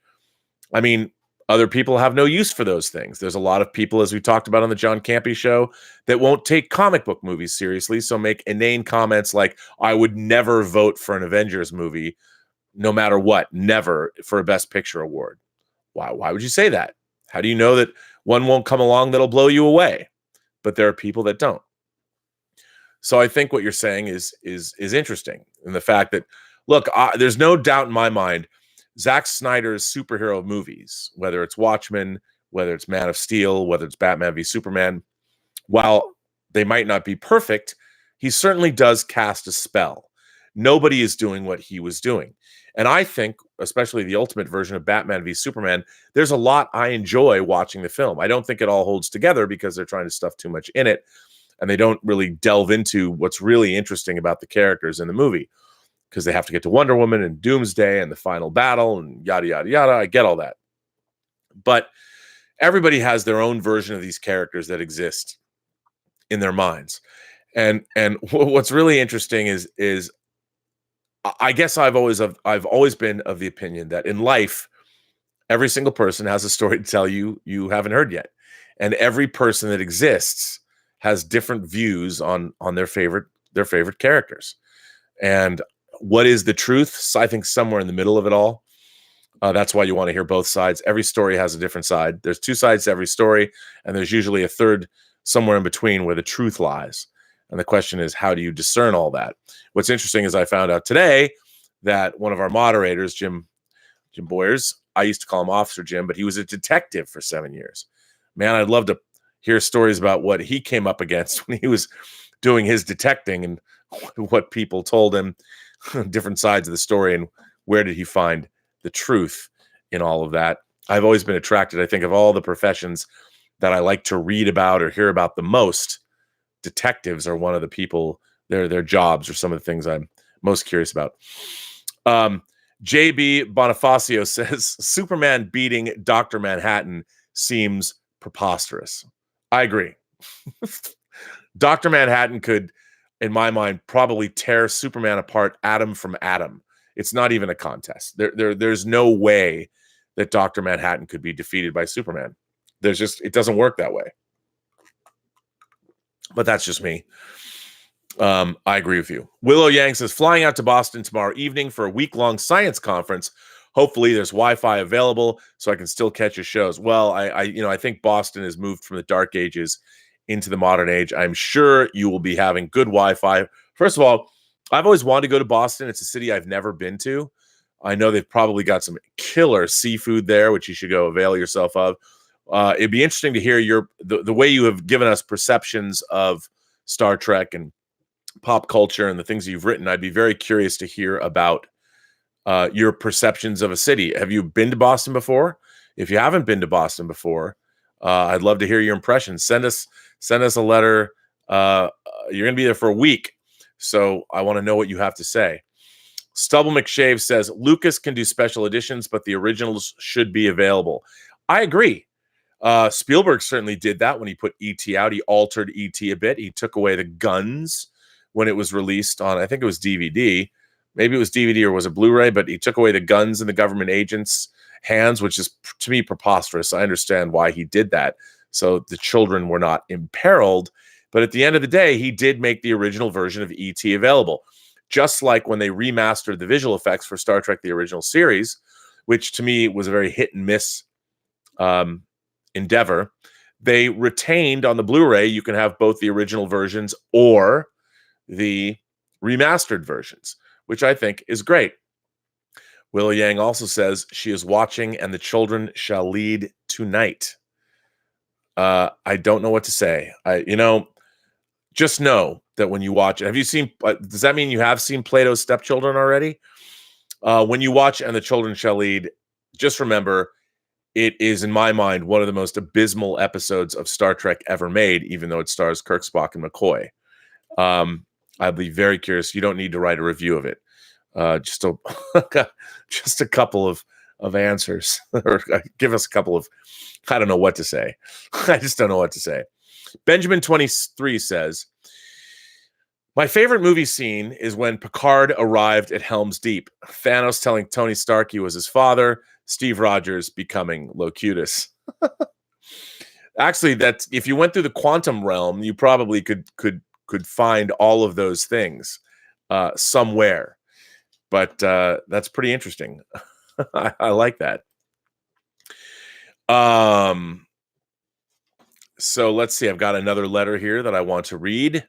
I mean, other people have no use for those things. There's a lot of people, as we talked about on the John Campy show, that won't take comic book movies seriously, so make inane comments like, I would never vote for an Avengers movie, no matter what, never, for a Best Picture award. Why would you say that? How do you know that one won't come along that'll blow you away? But there are people that don't. So I think what you're saying is interesting in the fact that, look, there's no doubt in my mind, Zack Snyder's superhero movies, whether it's Watchmen, whether it's Man of Steel, whether it's Batman v Superman, while they might not be perfect, he certainly does cast a spell. Nobody is doing what he was doing. And I think, especially the ultimate version of Batman v Superman, there's a lot I enjoy watching the film. I don't think it all holds together because they're trying to stuff too much in it, and they don't really delve into what's really interesting about the characters in the movie, because they have to get to Wonder Woman and Doomsday and the final battle and yada, yada, yada. I get all that. But everybody has their own version of these characters that exist in their minds. And what's really interesting is I guess I've always been of the opinion that in life, every single person has a story to tell you haven't heard yet. And every person that exists has different views on their favorite characters. And what is the truth? I think somewhere in the middle of it all. That's why you want to hear both sides. Every story has a different side. There's 2 sides to every story, and there's usually a third somewhere in between where the truth lies. And the question is, how do you discern all that? What's interesting is I found out today that one of our moderators, Jim Boyers, I used to call him Officer Jim, but he was a detective for 7 years. Man, I'd love to hear stories about what he came up against when he was doing his detecting and what people told him, different sides of the story, and where did he find the truth in all of that. I've always been attracted, I think, of all the professions that I like to read about or hear about the most, detectives are one of the people, their jobs are some of the things I'm most curious about. JB Bonifacio says Superman beating Dr. Manhattan seems preposterous. I agree. Dr. Manhattan could, in my mind, probably tear Superman apart atom from atom. It's not even a contest. There's no way that Dr. Manhattan could be defeated by Superman. It doesn't work that way. But that's just me. I agree with you. Willow Yang says, flying out to Boston tomorrow evening for a week-long science conference. Hopefully there's Wi-Fi available so I can still catch your shows. Well, I think Boston has moved from the dark ages into the modern age. I'm sure you will be having good Wi-Fi. First of all, I've always wanted to go to Boston. It's a city I've never been to. I know they've probably got some killer seafood there, which you should go avail yourself of. It'd be interesting to hear the way you have given us perceptions of Star Trek and pop culture and the things you've written. I'd be very curious to hear about your perceptions of a city. Have you been to Boston before? If you haven't been to Boston before, I'd love to hear your impressions. Send us a letter. You're going to be there for a week, so I want to know what you have to say. Stubble McShave says Lucas can do special editions, but the originals should be available. I agree. Spielberg certainly did that when he put E.T. out. He altered E.T. a bit. He took away the guns when it was released on, I think it was DVD. Maybe it was DVD or was it Blu-ray, but he took away the guns in the government agents' hands, which is, to me, preposterous. I understand why he did that. So the children were not imperiled. But at the end of the day, he did make the original version of E.T. available. Just like when they remastered the visual effects for Star Trek, the original series, which to me was a very hit and miss endeavor. They retained on the Blu-ray, you can have both the original versions or the remastered versions, which I think is great. Willow Yang also says she is watching and the children shall lead tonight. I don't know what to say. Just know that when you watch it, have you seen, does that mean you have seen Plato's Stepchildren already? When you watch And the Children Shall Lead, just remember, it is, in my mind, one of the most abysmal episodes of Star Trek ever made, even though it stars Kirk, Spock, and McCoy. I'd be very curious. You don't need to write a review of it. Just a couple of answers, or give us a couple of, I don't know what to say. I just don't know what to say. Benjamin 23 says, my favorite movie scene is when Picard arrived at Helm's Deep. Thanos telling Tony Stark he was his father, Steve Rogers becoming Locutus. Actually, that's, if you went through the quantum realm, you probably could find all of those things somewhere. But that's pretty interesting. I like that. So let's see. I've got another letter here that I want to read.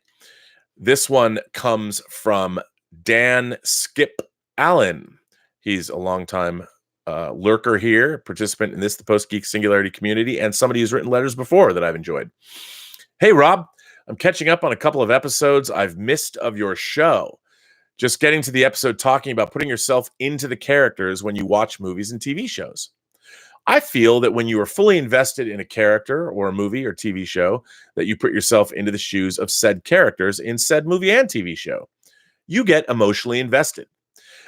This one comes from Dan Skip Allen. He's a longtime lurker here, participant in the Post-Geek Singularity community, and somebody who's written letters before that I've enjoyed. Hey, Rob, I'm catching up on a couple of episodes I've missed of your show. Just getting to the episode talking about putting yourself into the characters when you watch movies and TV shows. I feel that when you are fully invested in a character or a movie or TV show, that you put yourself into the shoes of said characters in said movie and TV show. You get emotionally invested.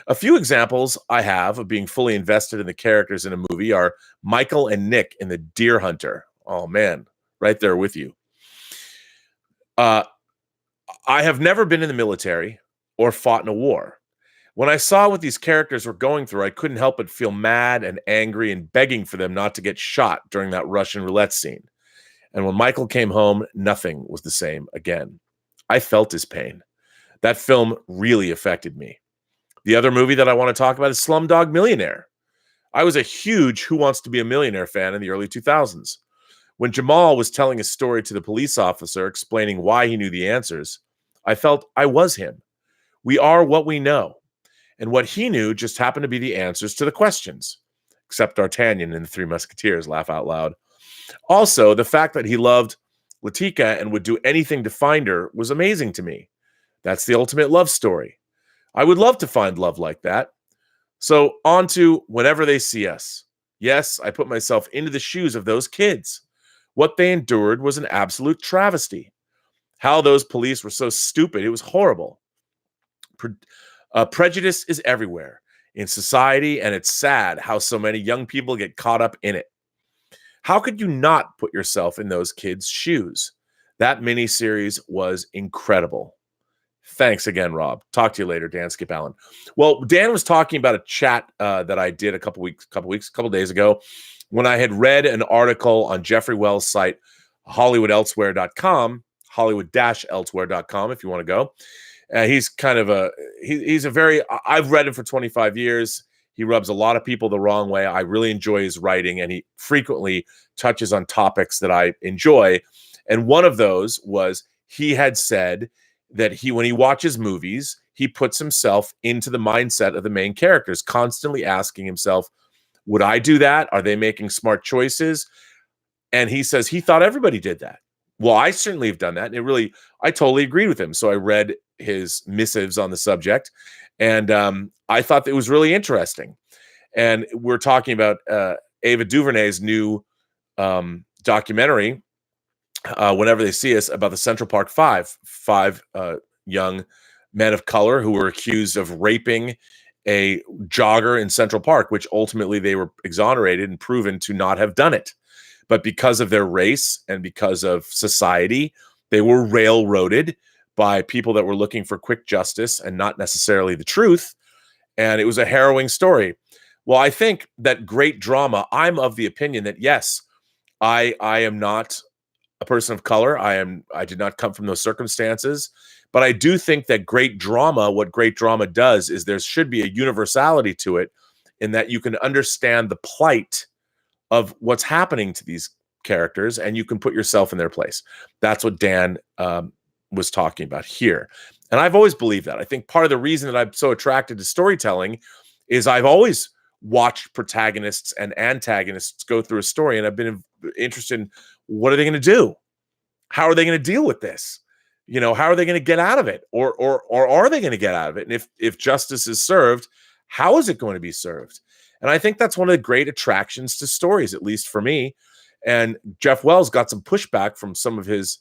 A few examples I have of being fully invested in the characters in a movie are Michael and Nick in The Deer Hunter. Oh, man, right there with you. I have never been in the military or fought in a war. When I saw what these characters were going through, I couldn't help but feel mad and angry and begging for them not to get shot during that Russian roulette scene. And when Michael came home, nothing was the same again. I felt his pain. That film really affected me. The other movie that I want to talk about is Slumdog Millionaire. I was a huge Who Wants to Be a Millionaire fan in the early 2000s. When Jamal was telling his story to the police officer, explaining why he knew the answers, I felt I was him. We are what we know. And what he knew just happened to be the answers to the questions. Except D'Artagnan and the Three Musketeers, laugh out loud. Also, the fact that he loved Latika and would do anything to find her was amazing to me. That's the ultimate love story. I would love to find love like that. So on to Whenever They See Us. Yes, I put myself into the shoes of those kids. What they endured was an absolute travesty. How those police were so stupid, it was horrible. Prejudice is everywhere. in society, and it's sad how so many young people get caught up in it. How could you not put yourself in those kids' shoes? That miniseries was incredible. Thanks again, Rob. Talk to you later, Dan Skip Allen. Well, Dan was talking about a chat that I did a couple days ago when I had read an article on Jeffrey Wells' site, HollywoodElsewhere.com, Hollywood-elsewhere.com, if you want to go. He's kind of he's a very, I've read him for 25 years. He rubs a lot of people the wrong way. I really enjoy his writing, and he frequently touches on topics that I enjoy. And one of those was he had said that when he watches movies, he puts himself into the mindset of the main characters, constantly asking himself, would I do that? Are they making smart choices? And he says he thought everybody did that. Well, I certainly have done that. And I totally agreed with him. So I read his missives on the subject, and I thought that it was really interesting. And we're talking about Ava DuVernay's new documentary, Whenever They See Us, about the Central Park Five young men of color who were accused of raping a jogger in Central Park, which ultimately they were exonerated and proven to not have done it. But because of their race and because of society, they were railroaded by people that were looking for quick justice and not necessarily the truth. And it was a harrowing story. Well, I think that great drama, I'm of the opinion that, yes, I am not a person of color. I did not come from those circumstances. But I do think that great drama, what great drama does is there should be a universality to it, in that you can understand the plight of what's happening to these characters, and you can put yourself in their place. That's what Dan was talking about here. And I've always believed that. I think part of the reason that I'm so attracted to storytelling is I've always watched protagonists and antagonists go through a story, and I've been interested in, what are they going to do? How are they going to deal with this? How are they going to get out of it? Or are they going to get out of it? And if justice is served, how is it going to be served? And I think that's one of the great attractions to stories, at least for me. And Jeff Wells got some pushback from some of his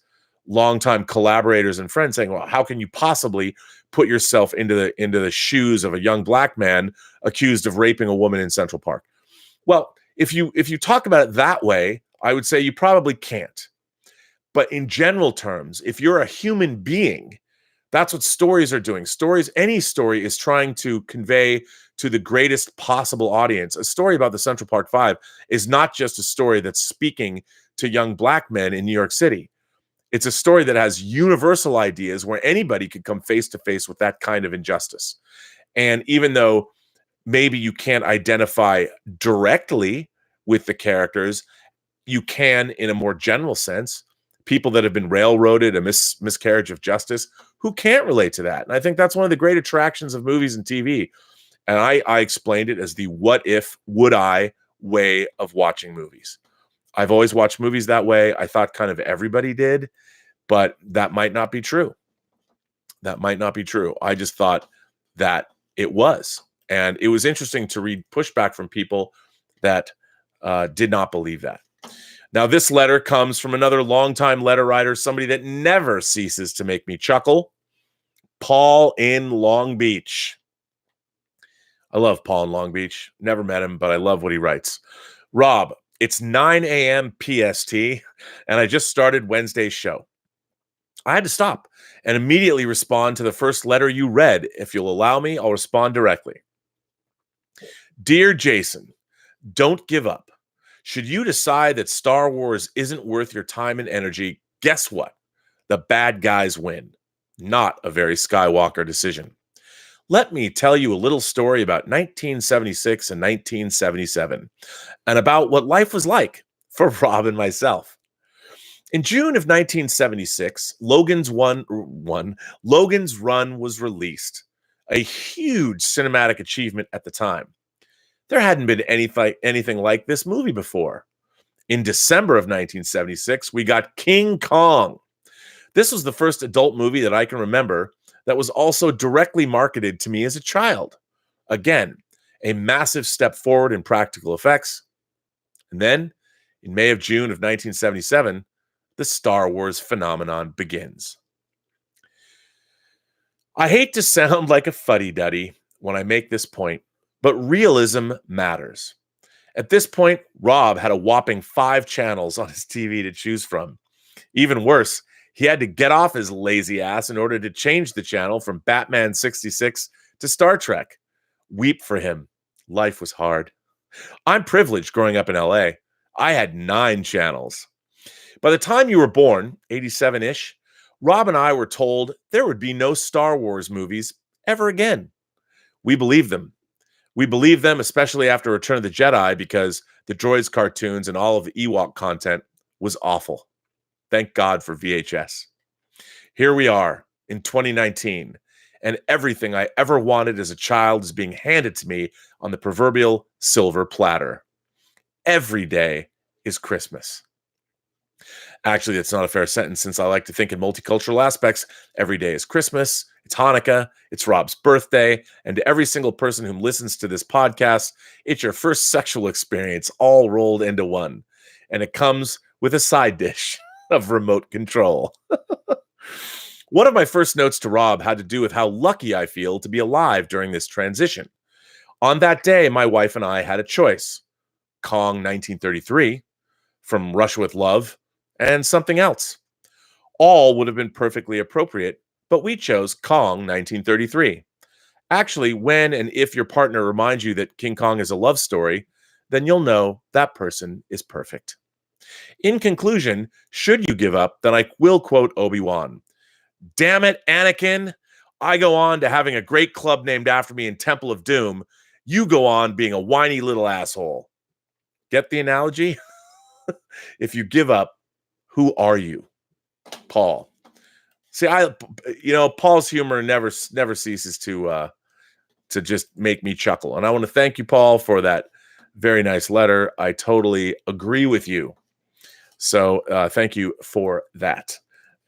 longtime collaborators and friends saying, well, how can you possibly put yourself into the shoes of a young black man accused of raping a woman in Central Park? Well, if you talk about it that way, I would say you probably can't. But in general terms, if you're a human being, that's what stories are doing. Any story is trying to convey to the greatest possible audience. A story about the Central Park Five is not just a story that's speaking to young black men in New York City. It's a story that has universal ideas where anybody could come face to face with that kind of injustice. And even though maybe you can't identify directly with the characters, you can, in a more general sense, people that have been railroaded, a miscarriage of justice, who can't relate to that. And I think that's one of the great attractions of movies and TV. And I explained it as the what if, would I way of watching movies. I've always watched movies that way. I thought kind of everybody did, but that might not be true. That might not be true. I just thought that it was. And it was interesting to read pushback from people that did not believe that. Now, this letter comes from another longtime letter writer, somebody that never ceases to make me chuckle, Paul in Long Beach. I love Paul in Long Beach. Never met him, but I love what he writes. Rob, it's 9 a.m. PST, and I just started Wednesday's show. I had to stop and immediately respond to the first letter you read. If you'll allow me, I'll respond directly. Dear Jason, don't give up. Should you decide that Star Wars isn't worth your time and energy, guess what? The bad guys win. Not a very Skywalker decision. Let me tell you a little story about 1976 and 1977, and about what life was like for Rob and myself. In June of 1976, Logan's Run was released, a huge cinematic achievement at the time. There hadn't been anything like this movie before. In December of 1976, we got King Kong. This was the first adult movie that I can remember that was also directly marketed to me as a child. Again, a massive step forward in practical effects. And then, in May of June of 1977, the Star Wars phenomenon begins. I hate to sound like a fuddy-duddy when I make this point, But realism matters. At this point, Rob had a whopping 5 channels on his TV to choose from. Even worse, he had to get off his lazy ass in order to change the channel from Batman 66 to Star Trek. Weep for him. Life was hard. I'm privileged growing up in LA. I had 9 channels. By the time you were born, 87-ish, Rob and I were told there would be no Star Wars movies ever again. We believed them. We believed them, especially after Return of the Jedi, because the droids cartoons and all of the Ewok content was awful. Thank God for VHS. Here we are in 2019, and everything I ever wanted as a child is being handed to me on the proverbial silver platter. Every day is Christmas. Actually, that's not a fair sentence, since I like to think in multicultural aspects. Every day is Christmas, it's Hanukkah, it's Rob's birthday, and to every single person who listens to this podcast, it's your first sexual experience all rolled into one. And it comes with a side dish of remote control. One of my first notes to Rob had to do with how lucky I feel to be alive during this transition. On that day, my wife and I had a choice. Kong 1933, From Russia with Love, and something else. All would have been perfectly appropriate, but we chose Kong 1933. Actually, when and if your partner reminds you that King Kong is a love story, then you'll know that person is perfect. In conclusion, should you give up, then I will quote Obi-Wan. Damn it, Anakin. I go on to having a great club named after me in Temple of Doom. You go on being a whiny little asshole. Get the analogy? If you give up, who are you? Paul. See, Paul's humor never ceases to just make me chuckle. And I want to thank you, Paul, for that very nice letter. I totally agree with you. So thank you for that.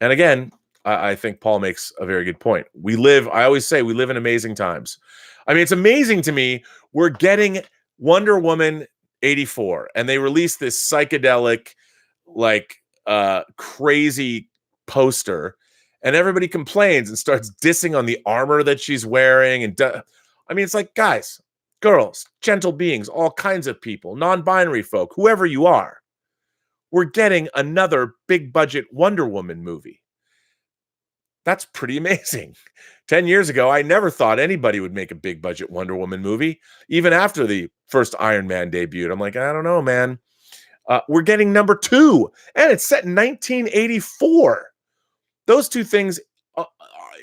And again, I think Paul makes a very good point. I always say we live in amazing times. I mean, it's amazing to me. We're getting Wonder Woman 84, and they released this psychedelic, crazy poster, and everybody complains and starts dissing on the armor that she's wearing. And it's like, guys, girls, gentle beings, all kinds of people, non-binary folk, whoever you are, we're getting another big budget Wonder Woman movie. That's pretty amazing. 10 years ago, I never thought anybody would make a big budget Wonder Woman movie, even after the first Iron Man debuted. I'm like, I don't know, man. We're getting number 2, and it's set in 1984. Those two things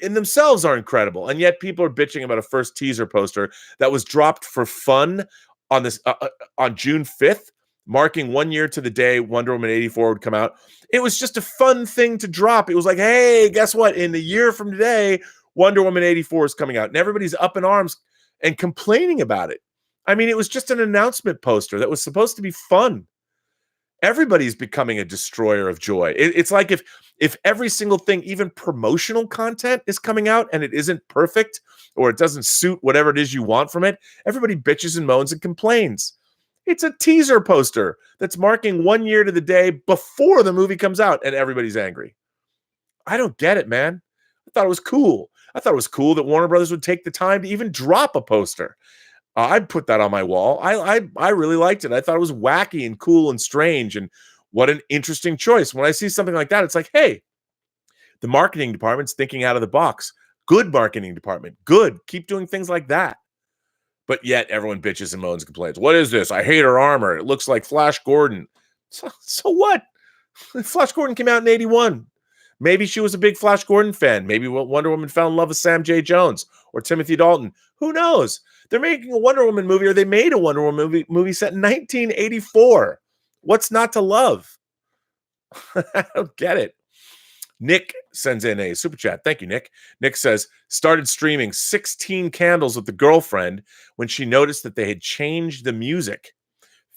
in themselves are incredible, and yet people are bitching about a first teaser poster that was dropped for fun on June 5th, marking 1 year to the day Wonder Woman 84 would come out. It was just a fun thing to drop. It was like, hey, guess what? In a year from today, Wonder Woman 84 is coming out, and everybody's up in arms and complaining about it. I mean, it was just an announcement poster that was supposed to be fun. Everybody's becoming a destroyer of joy. It's like if every single thing, even promotional content, is coming out and it isn't perfect or it doesn't suit whatever it is you want from it, everybody bitches and moans and complains. It's a teaser poster that's marking 1 year to the day before the movie comes out, and everybody's angry. I don't get it, man. I thought it was cool. I thought it was cool that Warner Brothers would take the time to even drop a poster. I'd put that on my wall. I really liked it. I thought it was wacky and cool and strange, and what an interesting choice. When I see something like that, it's like, hey, the marketing department's thinking out of the box. Good marketing department. Good. Keep doing things like that. But yet everyone bitches and moans and complains. What is this? I hate her armor. It looks like Flash Gordon. So what? Flash Gordon came out in 81. Maybe she was a big Flash Gordon fan. Maybe Wonder Woman fell in love with Sam J. Jones or Timothy Dalton. Who knows? They're making a Wonder Woman movie, or they made a Wonder Woman movie set in 1984. What's not to love? I don't get it. Nick sends in a super chat. Thank you, Nick. Nick says, started streaming 16 Candles with the girlfriend when she noticed that they had changed the music.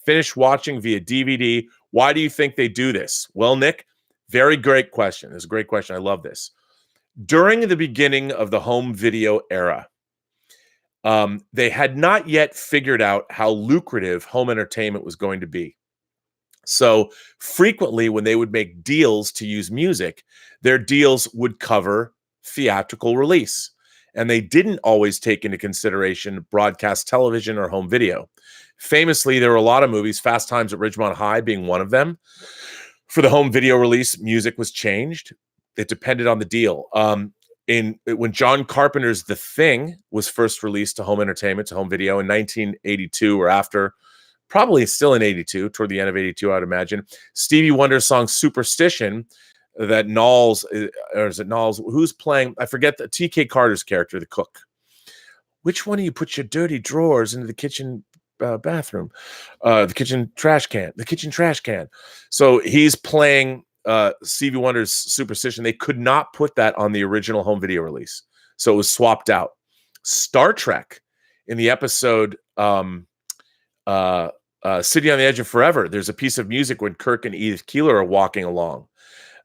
Finished watching via DVD. Why do you think they do this? Well, Nick, very great question. It's a great question. I love this. During the beginning of the home video era, they had not yet figured out how lucrative home entertainment was going to be. So frequently when they would make deals to use music, their deals would cover theatrical release. and they didn't always take into consideration broadcast television or home video. Famously, there were a lot of movies, Fast Times at Ridgemont High being one of them. For the home video release, music was changed. It depended on the deal. When John Carpenter's The Thing was first released to home entertainment, to home video in 1982 or after, probably still in 82, toward the end of 82, I'd imagine, Stevie Wonder's song Superstition, that Knowles, or is it Knowles, who's playing, I forget, the T.K. Carter's character, the cook. Which one of you put your dirty drawers into the kitchen bathroom? The kitchen trash can. So he's playing Stevie Wonder's Superstition. They could not put that on the original home video release, so it was swapped out. Star Trek, in the episode City on the Edge of Forever, there's a piece of music when Kirk and Edith Keeler are walking along,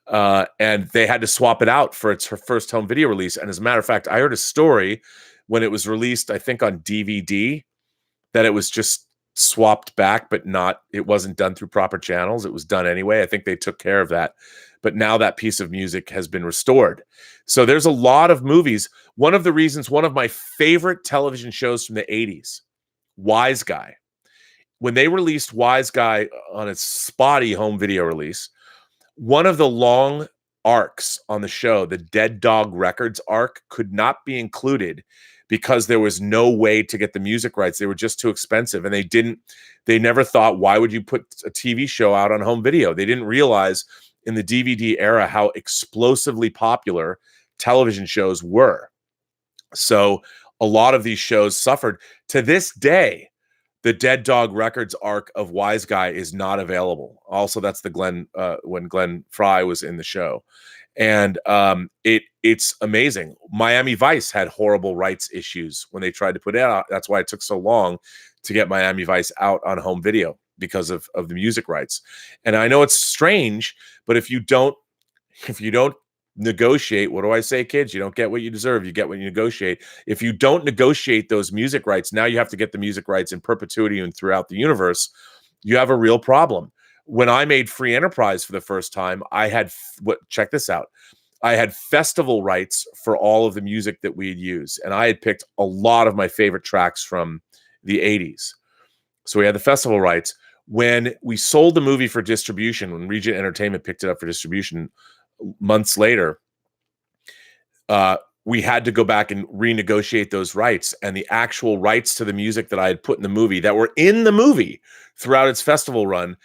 and they had to swap it out for her first home video release. And as a matter of fact, I heard a story when it was released, I think on DVD, that it was just swapped back, but it wasn't done through proper channels. It was done anyway. I think they took care of that. But now that piece of music has been restored. So there's a lot of movies. One of the reasons, one of my favorite television shows from the 80s, Wise Guy. When they released Wise Guy on its spotty home video release, one of the long arcs on the show, the Dead Dog Records arc, could not be included because there was no way to get the music rights. They were just too expensive. And they never thought, why would you put a TV show out on home video? They didn't realize in the DVD era how explosively popular television shows were. So a lot of these shows suffered. To this day, the Dead Dog Records arc of Wise Guy is not available. Also, that's the when Glenn Fry was in the show. And it's amazing. Miami Vice had horrible rights issues when they tried to put it out. That's why it took so long to get Miami Vice out on home video, because of the music rights. And I know it's strange, but if you don't negotiate, what do I say, kids? You don't get what you deserve. You get what you negotiate. If you don't negotiate those music rights, now you have to get the music rights in perpetuity and throughout the universe. You have a real problem. When I made Free Enterprise for the first time, I had check this out. I had festival rights for all of the music that we'd use. And I had picked a lot of my favorite tracks from the 80s. So we had the festival rights. When we sold the movie for distribution, when Regent Entertainment picked it up for distribution months later, we had to go back and renegotiate those rights. And the actual rights to the music that I had put in the movie, that were in the movie throughout its festival run,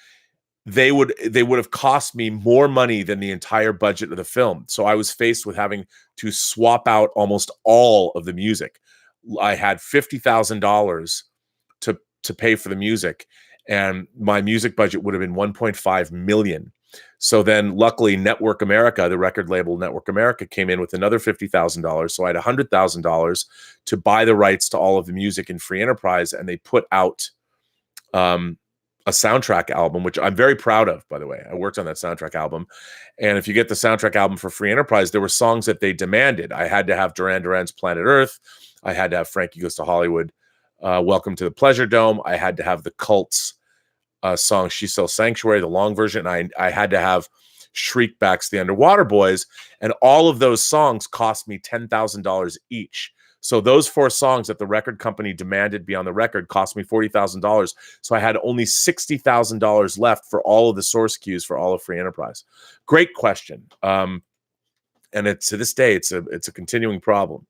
they would have cost me more money than the entire budget of the film. So I was faced with having to swap out almost all of the music. I had $50,000 to pay for the music, and my music budget would have been $1.5 million. So then luckily Network America, the record label Network America, came in with another $50,000. So I had $100,000 to buy the rights to all of the music in Free Enterprise. And they put out a soundtrack album, which I'm very proud of, by the way. I worked on that soundtrack album. And if you get the soundtrack album for Free Enterprise, there were songs that they demanded. I had to have Duran Duran's Planet Earth. I had to have Frankie Goes to Hollywood, Welcome to the Pleasure Dome. I had to have the Cults song She Sells Sanctuary, the long version. I had to have Shriekback's The Underwater Boys. And all of those songs cost me $10,000 each. So those 4 songs that the record company demanded be on the record cost me $40,000. So I had only $60,000 left for all of the source cues for all of Free Enterprise. Great question. And to this day, it's a continuing problem.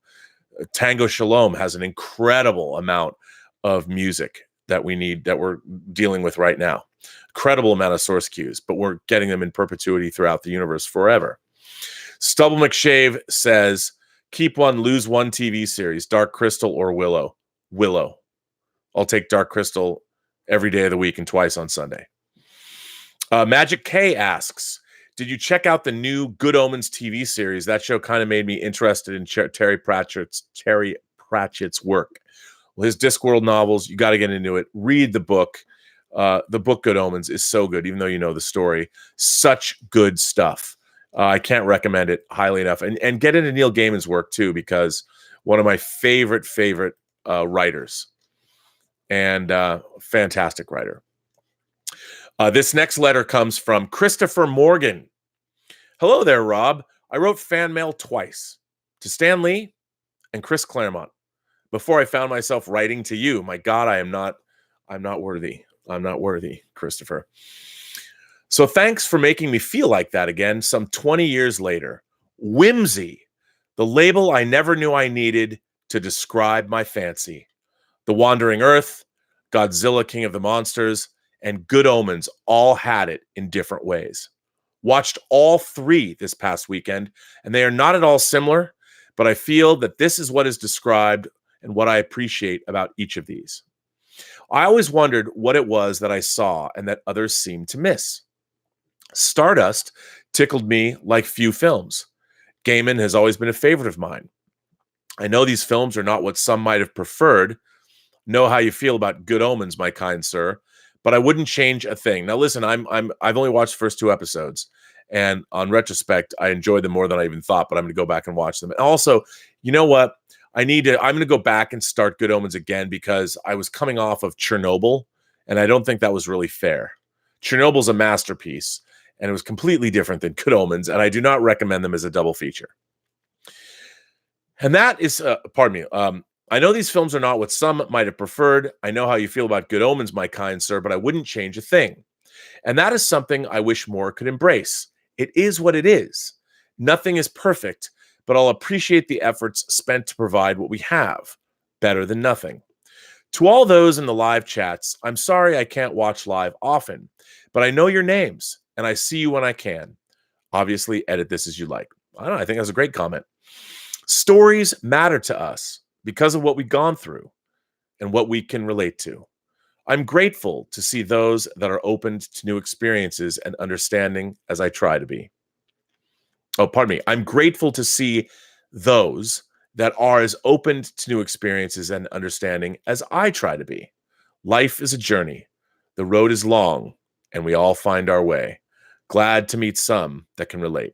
Tango Shalom has an incredible amount of music that we're dealing with right now. Incredible amount of source cues, but we're getting them in perpetuity throughout the universe forever. Stubble McShave says, keep one, lose one TV series, Dark Crystal or Willow. Willow. I'll take Dark Crystal every day of the week and twice on Sunday. Magic K asks, did you check out the new Good Omens TV series? That show kind of made me interested in Terry Pratchett's work. Well, his Discworld novels, you got to get into it. Read the book. The book Good Omens is so good, even though you know the story. Such good stuff. I can't recommend it highly enough. And get into Neil Gaiman's work too, because one of my favorite writers, and fantastic writer. This next letter comes from Christopher Morgan. Hello there, Rob. I wrote fan mail twice, to Stan Lee And Chris Claremont, before I found myself writing to you, my God, I'm not worthy. I'm not worthy, Christopher. So thanks for making me feel like that again, some 20 years later. Whimsy, the label I never knew I needed to describe my fancy. The Wandering Earth, Godzilla King of the Monsters, and Good Omens all had it in different ways. Watched all three this past weekend, and they are not at all similar, but I feel that this is what is described and what I appreciate about each of these. I always wondered what it was that I saw and that others seemed to miss. Stardust tickled me like few films. Gaiman has always been a favorite of mine. I know these films are not what some might have preferred. Know how you feel about Good Omens, my kind sir, but I wouldn't change a thing. Now listen, I've only watched the first 2 episodes, and on retrospect, I enjoyed them more than I even thought, but I'm going to go back and watch them. And also, you know what? I'm going to go back and start Good Omens again because I was coming off of Chernobyl, and I don't think that was really fair. Chernobyl's a masterpiece, and it was completely different than Good Omens, and I do not recommend them as a double feature. And that is, I know these films are not what some might have preferred. I know how you feel about Good Omens, my kind sir, but I wouldn't change a thing. And that is something I wish more could embrace. It is what it is. Nothing is perfect, but I'll appreciate the efforts spent to provide what we have. Better than nothing. To all those in the live chats, I'm sorry I can't watch live often, but I know your names, and I see you when I can. Obviously, edit this as you like. I don't know, I think that's a great comment. Stories matter to us because of what we've gone through and what we can relate to. I'm grateful to see those that are open to new experiences and understanding as I try to be. Oh, pardon me. I'm grateful to see those that are as open to new experiences and understanding as I try to be. Life is a journey. The road is long, and we all find our way. Glad to meet some that can relate.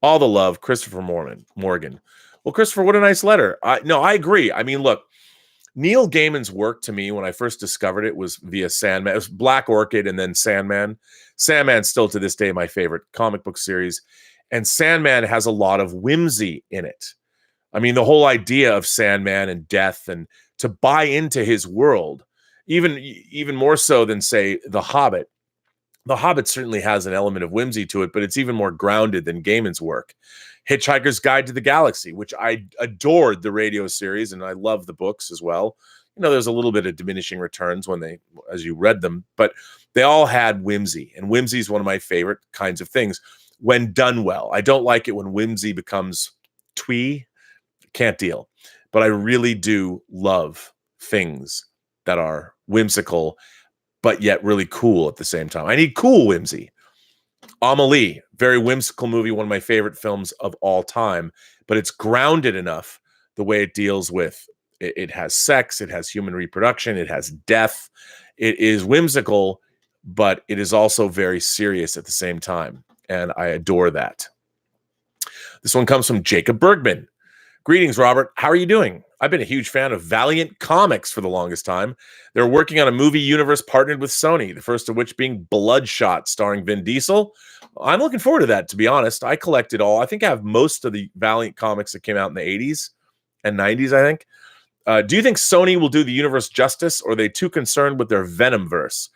All the love, Christopher Morgan. Well, Christopher, what a nice letter. I agree. I mean, look, Neil Gaiman's work to me when I first discovered it was via Sandman. It was Black Orchid and then Sandman. Sandman's still to this day my favorite comic book series. And Sandman has a lot of whimsy in it. I mean, the whole idea of Sandman and death and to buy into his world, even more so than, say, The Hobbit. The Hobbit certainly has an element of whimsy to it, but it's even more grounded than Gaiman's work. Hitchhiker's Guide to the Galaxy, which I adored the radio series, and I love the books as well. You know, there's a little bit of diminishing returns as you read them, but they all had whimsy, and whimsy is one of my favorite kinds of things when done well. I don't like it when whimsy becomes twee. Can't deal. But I really do love things that are whimsical, but yet really cool at the same time. I need cool whimsy. Amelie, very whimsical movie, one of my favorite films of all time, but it's grounded enough the way it deals with it has sex, it has human reproduction, it has death. It is whimsical, but it is also very serious at the same time, and I adore that. This one comes from Jacob Bergman. Greetings, Robert. How are you doing? I've been a huge fan of Valiant Comics for the longest time. They're working on a movie universe partnered with Sony, the first of which being Bloodshot, starring Vin Diesel. I'm looking forward to that, to be honest. I collected all. I think I have most of the Valiant comics that came out in the 80s and 90s, I think. Do you think Sony will do the universe justice, or are they too concerned with their Venomverse?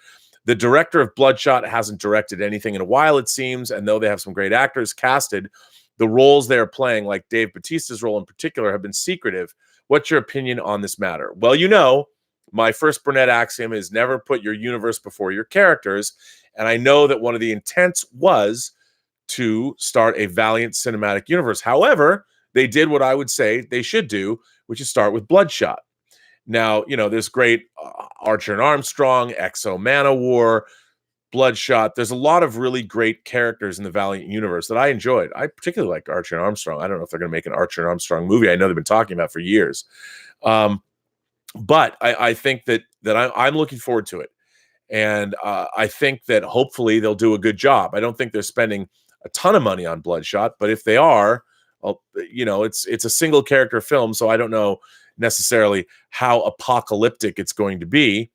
The director of Bloodshot hasn't directed anything in a while, it seems, and though they have some great actors casted, the roles they're playing, like Dave Bautista's role in particular, have been secretive. What's your opinion on this matter? Well, you know, my first Burnett axiom is never put your universe before your characters. And I know that one of the intents was to start a Valiant cinematic universe. However, they did what I would say they should do, which is start with Bloodshot. Now, you know, there's great Archer and Armstrong, Exo Manowar, Bloodshot. There's a lot of really great characters in the Valiant universe that I enjoyed. I particularly like Archer and Armstrong. I don't know if they're going to make an Archer and Armstrong movie. I know they've been talking about it for years. But I think that I'm looking forward to it. And I think that hopefully they'll do a good job. I don't think they're spending a ton of money on Bloodshot, but if they are, you know, it's a single character film, so I don't know necessarily how apocalyptic it's going to be.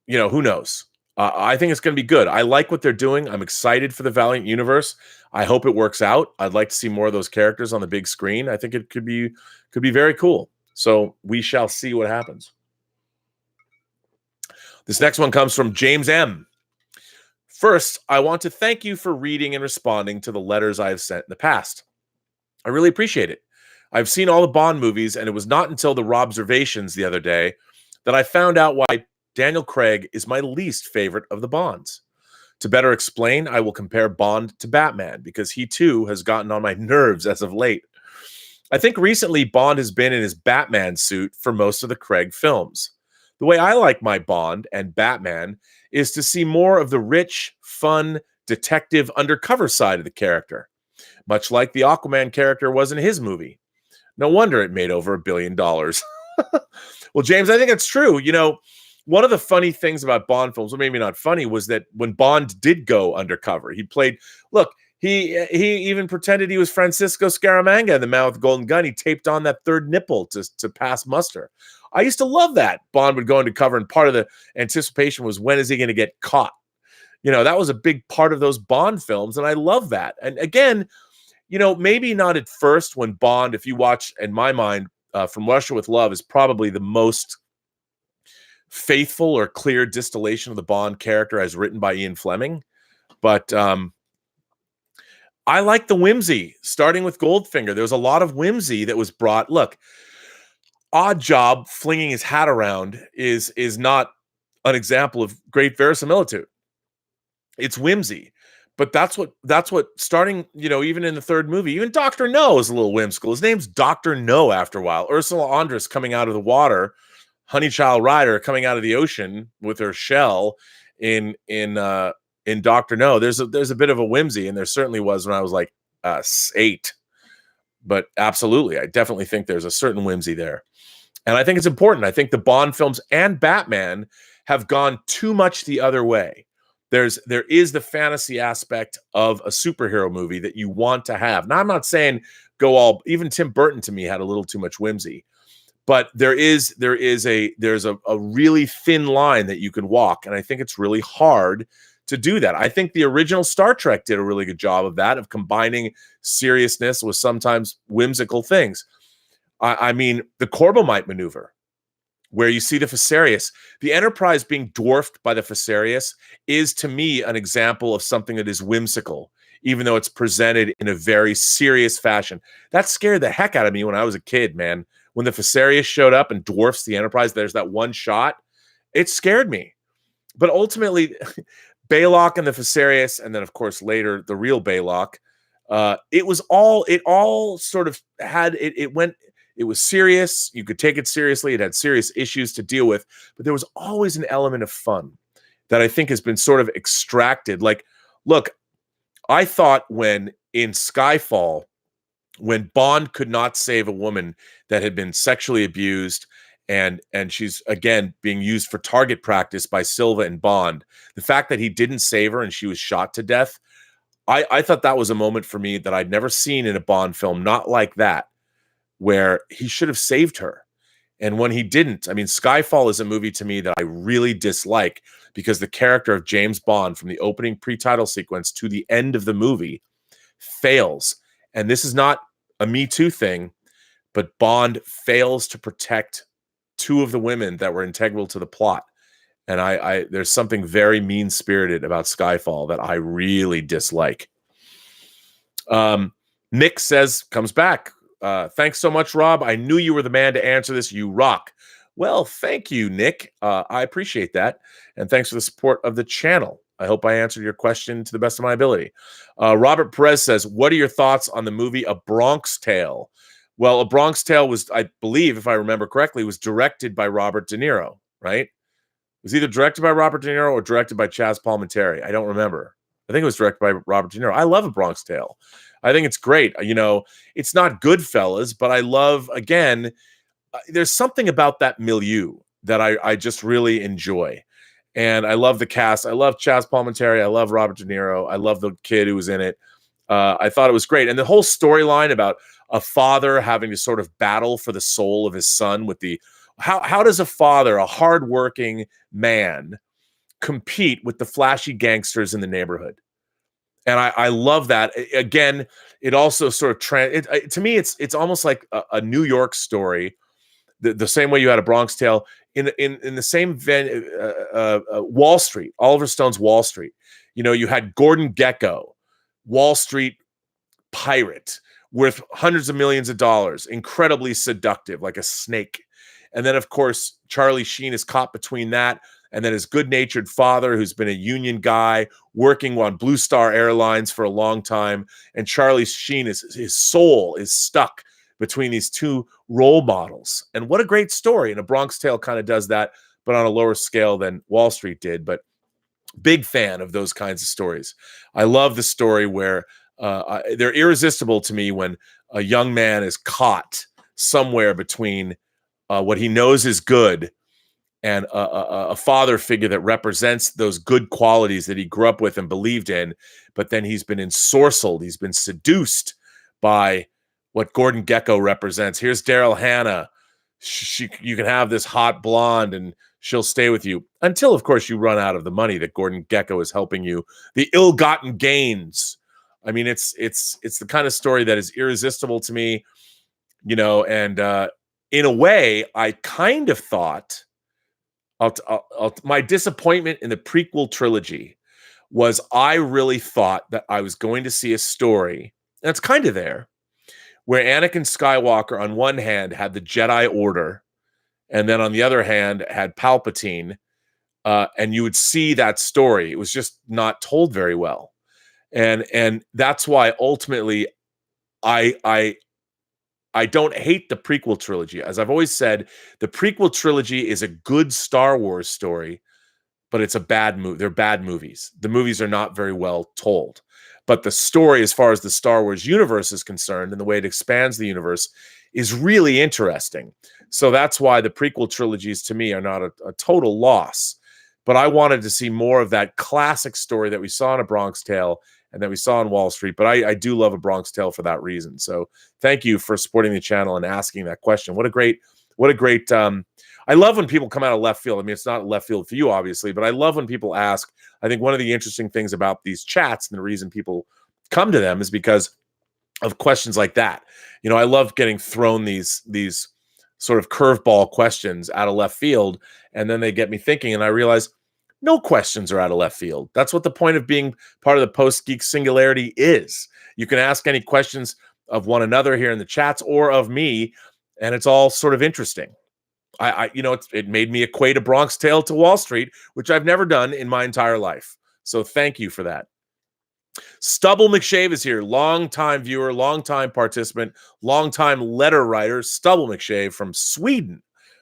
You know, who knows? I think it's going to be good. I like what they're doing. I'm excited for the Valiant universe. I hope it works out. I'd like to see more of those characters on the big screen. I think it could be very cool. So we shall see what happens. This next one comes from James M. First, I want to thank you for reading and responding to the letters I have sent in the past. I really appreciate it. I've seen all the Bond movies, and it was not until the Robservations the other day that I found out why Daniel Craig is my least favorite of the Bonds. To better explain, I will compare Bond to Batman, because he too has gotten on my nerves as of late. I think recently Bond has been in his Batman suit for most of the Craig films. The way I like my Bond and Batman is to see more of the rich, fun, detective undercover side of the character, much like the Aquaman character was in his movie. No wonder it made over $1 billion. Well, James, I think it's true. You know, one of the funny things about Bond films, or maybe not funny, was that when Bond did go undercover, he played, look, he even pretended he was Francisco Scaramanga in The Man with the Golden Gun. He taped on that third nipple to pass muster. I used to love that. Bond would go undercover, and part of the anticipation was, when is he going to get caught? You know, that was a big part of those Bond films, and I love that. And again, you know, maybe not at first when Bond, if you watch, in my mind, From Russia with Love is probably the most faithful or clear distillation of the Bond character as written by Ian Fleming. But I like the whimsy, starting with Goldfinger. There was a lot of whimsy that was brought. Look, Odd Job flinging his hat around is not an example of great verisimilitude. It's whimsy. But that's what starting, you know, even in the third movie, even Dr. No is a little whimsical. His name's Dr. No after a while. Ursula Andress coming out of the water, Honey Child Rider coming out of the ocean with her shell in Dr. No. There's a bit of a whimsy, and there certainly was when I was like 8. But absolutely, I definitely think there's a certain whimsy there. And I think it's important. I think the Bond films and Batman have gone too much the other way. There is the fantasy aspect of a superhero movie that you want to have. Now, I'm not saying go all, even Tim Burton to me had a little too much whimsy, but there's a really thin line that you can walk. And I think it's really hard to do that. I think the original Star Trek did a really good job of that, of combining seriousness with sometimes whimsical things. I mean, the Corbomite maneuver, where you see the Fesarius, the Enterprise being dwarfed by the Fesarius, is to me an example of something that is whimsical, even though it's presented in a very serious fashion. That scared the heck out of me when I was a kid, man. When the Fesarius showed up and dwarfs the Enterprise, there's that one shot. It scared me. But ultimately, Baylock and the Fesarius, and then, of course, later, the real Baylock, it all sort of had, it was serious. You could take it seriously. It had serious issues to deal with, but there was always an element of fun that I think has been sort of extracted. Like, look, I thought when in Skyfall, when Bond could not save a woman that had been sexually abused and she's, again, being used for target practice by Silva and Bond, the fact that he didn't save her and she was shot to death, I thought that was a moment for me that I'd never seen in a Bond film, not like that, where he should have saved her. And when he didn't, I mean, Skyfall is a movie to me that I really dislike because the character of James Bond from the opening pre-title sequence to the end of the movie fails. And this is not a Me Too thing, but Bond fails to protect two of the women that were integral to the plot. And I there's something very mean-spirited about Skyfall that I really dislike. Nick comes back. Thanks so much, Rob. I knew you were the man to answer this. You rock. Well, thank you, Nick. I appreciate that. And thanks for the support of the channel. I hope I answered your question to the best of my ability. Robert Perez says, what are your thoughts on the movie A Bronx Tale? Well, A Bronx Tale was, I believe, if I remember correctly, was directed by Robert De Niro, right? It was either directed by Robert De Niro or directed by Chaz Palminteri. I don't remember. I think it was directed by Robert De Niro. I love A Bronx Tale. I think it's great. You know, it's not Goodfellas, but I love, again, there's something about that milieu that I just really enjoy. And I love the cast. I love Chaz Palminteri. I love Robert De Niro. I love the kid who was in it. I thought it was great. And the whole storyline about a father having to sort of battle for the soul of his son with the, how does a father, a hardworking man, compete with the flashy gangsters in the neighborhood. And I love that. Again, it also sort of to me, it's almost like a New York story, the same way you had a Bronx Tale in the same Wall Street, Oliver Stone's Wall Street. You know, you had Gordon Gekko, Wall Street pirate worth hundreds of millions of dollars, incredibly seductive, like a snake. And then, of course, Charlie Sheen is caught between that and then his good-natured father, who's been a union guy working on Blue Star Airlines for a long time. And Charlie Sheen, his soul is stuck between these two role models. And what a great story. And A Bronx Tale kind of does that, but on a lower scale than Wall Street did. But big fan of those kinds of stories. I love the story where they're irresistible to me when a young man is caught somewhere between what he knows is good and a father figure that represents those good qualities that he grew up with and believed in, but then he's been ensorcelled, he's been seduced by what Gordon Gekko represents. Here's Daryl Hannah. You can have this hot blonde and she'll stay with you until, of course, you run out of the money that Gordon Gekko is helping you, the ill-gotten gains. I mean, it's the kind of story that is irresistible to me, you know, and in a way, I kind of thought my disappointment in the prequel trilogy was I really thought that I was going to see a story, and it's kind of there, where Anakin Skywalker on one hand had the Jedi Order, and then on the other hand had Palpatine, and you would see that story. It was just not told very well. And that's why ultimately I don't hate the prequel trilogy. As I've always said, the prequel trilogy is a good Star Wars story, but it's a bad movie. They're bad movies. The movies are not very well told. But the story, as far as the Star Wars universe is concerned and the way it expands the universe, is really interesting. So that's why the prequel trilogies, to me, are not a total loss. But I wanted to see more of that classic story that we saw in A Bronx Tale and that we saw on Wall Street. But I do love A Bronx Tale for that reason. So thank you for supporting the channel and asking that question. What a great I love when people come out of left field. I mean, it's not left field for you, obviously, but I love when people ask. I think one of the interesting things about these chats and the reason people come to them is because of questions like that. You know, I love getting thrown these sort of curveball questions out of left field, and then they get me thinking, and I realize no questions are out of left field. That's what the point of being part of the Post-Geek Singularity is. You can ask any questions of one another here in the chats or of me, and it's all sort of interesting. It made me equate A Bronx Tale to Wall Street, which I've never done in my entire life. So thank you for that. Stubble McShave is here. Long-time viewer, long-time participant, long-time letter writer. Stubble McShave from Sweden,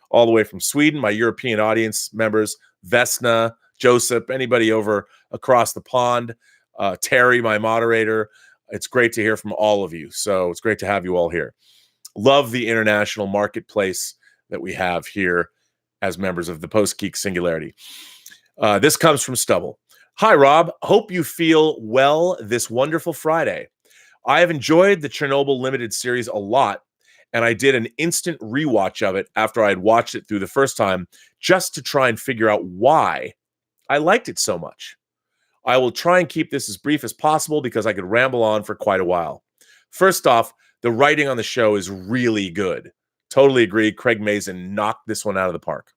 all the way from Sweden. My European audience members, Vesna, Joseph, anybody over across the pond, Terry, my moderator. It's great to hear from all of you. So it's great to have you all here. Love the international marketplace that we have here as members of the Post-Geek Singularity. This comes from Stubble. Hi, Rob. Hope you feel well this wonderful Friday. I have enjoyed the Chernobyl Limited series a lot, and I did an instant rewatch of it after I had watched it through the first time just to try and figure out why I liked it so much. I will try and keep this as brief as possible because I could ramble on for quite a while. First off, the writing on the show is really good. Totally agree. Craig Mazin knocked this one out of the park.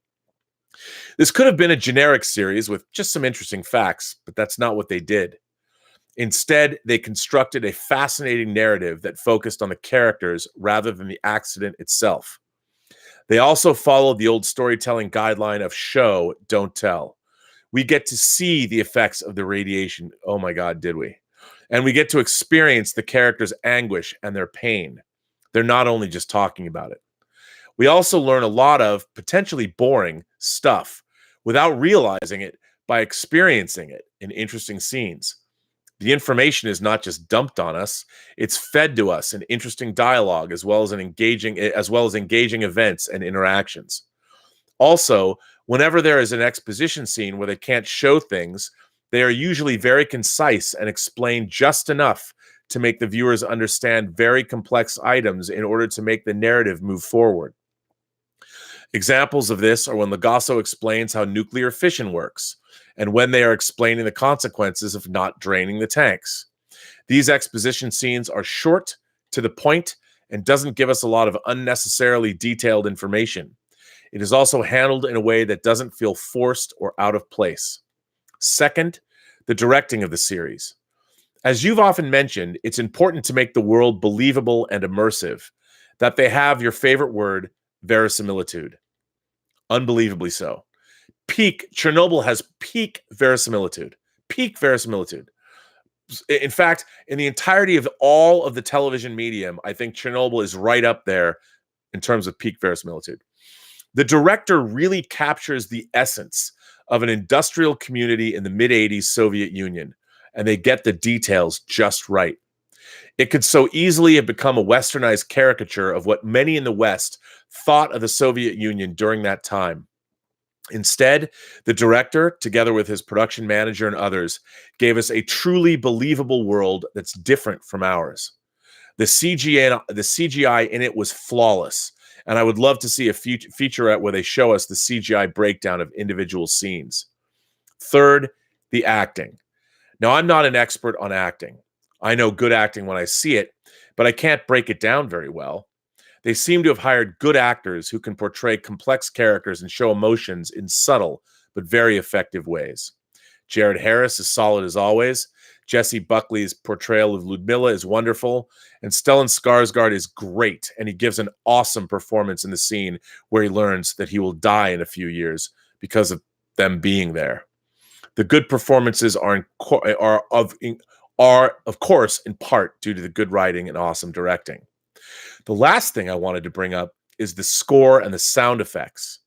This could have been a generic series with just some interesting facts, but that's not what they did. Instead, they constructed a fascinating narrative that focused on the characters rather than the accident itself. They also followed the old storytelling guideline of show, don't tell. We get to see the effects of the radiation. Oh my God, did we? And we get to experience the characters' anguish and their pain. They're not only just talking about it. We also learn a lot of potentially boring stuff without realizing it by experiencing it in interesting scenes. The information is not just dumped on us, it's fed to us in interesting dialogue as well as engaging events and interactions. Also, whenever there is an exposition scene where they can't show things, they are usually very concise and explain just enough to make the viewers understand very complex items in order to make the narrative move forward. Examples of this are when Legasso explains how nuclear fission works, and when they are explaining the consequences of not draining the tanks. These exposition scenes are short, to the point, and doesn't give us a lot of unnecessarily detailed information. It is also handled in a way that doesn't feel forced or out of place. Second, the directing of the series. As you've often mentioned, it's important to make the world believable and immersive, that they have your favorite word, verisimilitude. Unbelievably so. Chernobyl has peak verisimilitude. Peak verisimilitude. In fact, in the entirety of all of the television medium, I think Chernobyl is right up there in terms of peak verisimilitude. The director really captures the essence of an industrial community in the mid-'80s Soviet Union, and they get the details just right. It could so easily have become a westernized caricature of what many in the West thought of the Soviet Union during that time. Instead, the director, together with his production manager and others, gave us a truly believable world that's different from ours. The CGI in it was flawless, and I would love to see a featurette where they show us the CGI breakdown of individual scenes. Third, the acting. Now, I'm not an expert on acting. I know good acting when I see it, but I can't break it down very well. They seem to have hired good actors who can portray complex characters and show emotions in subtle but very effective ways. Jared Harris is solid as always. Jesse Buckley's portrayal of Ludmilla is wonderful. And Stellan Skarsgård is great, and he gives an awesome performance in the scene where he learns that he will die in a few years because of them being there. The good performances are of course in part due to the good writing and awesome directing. The last thing I wanted to bring up is the score and the sound effects.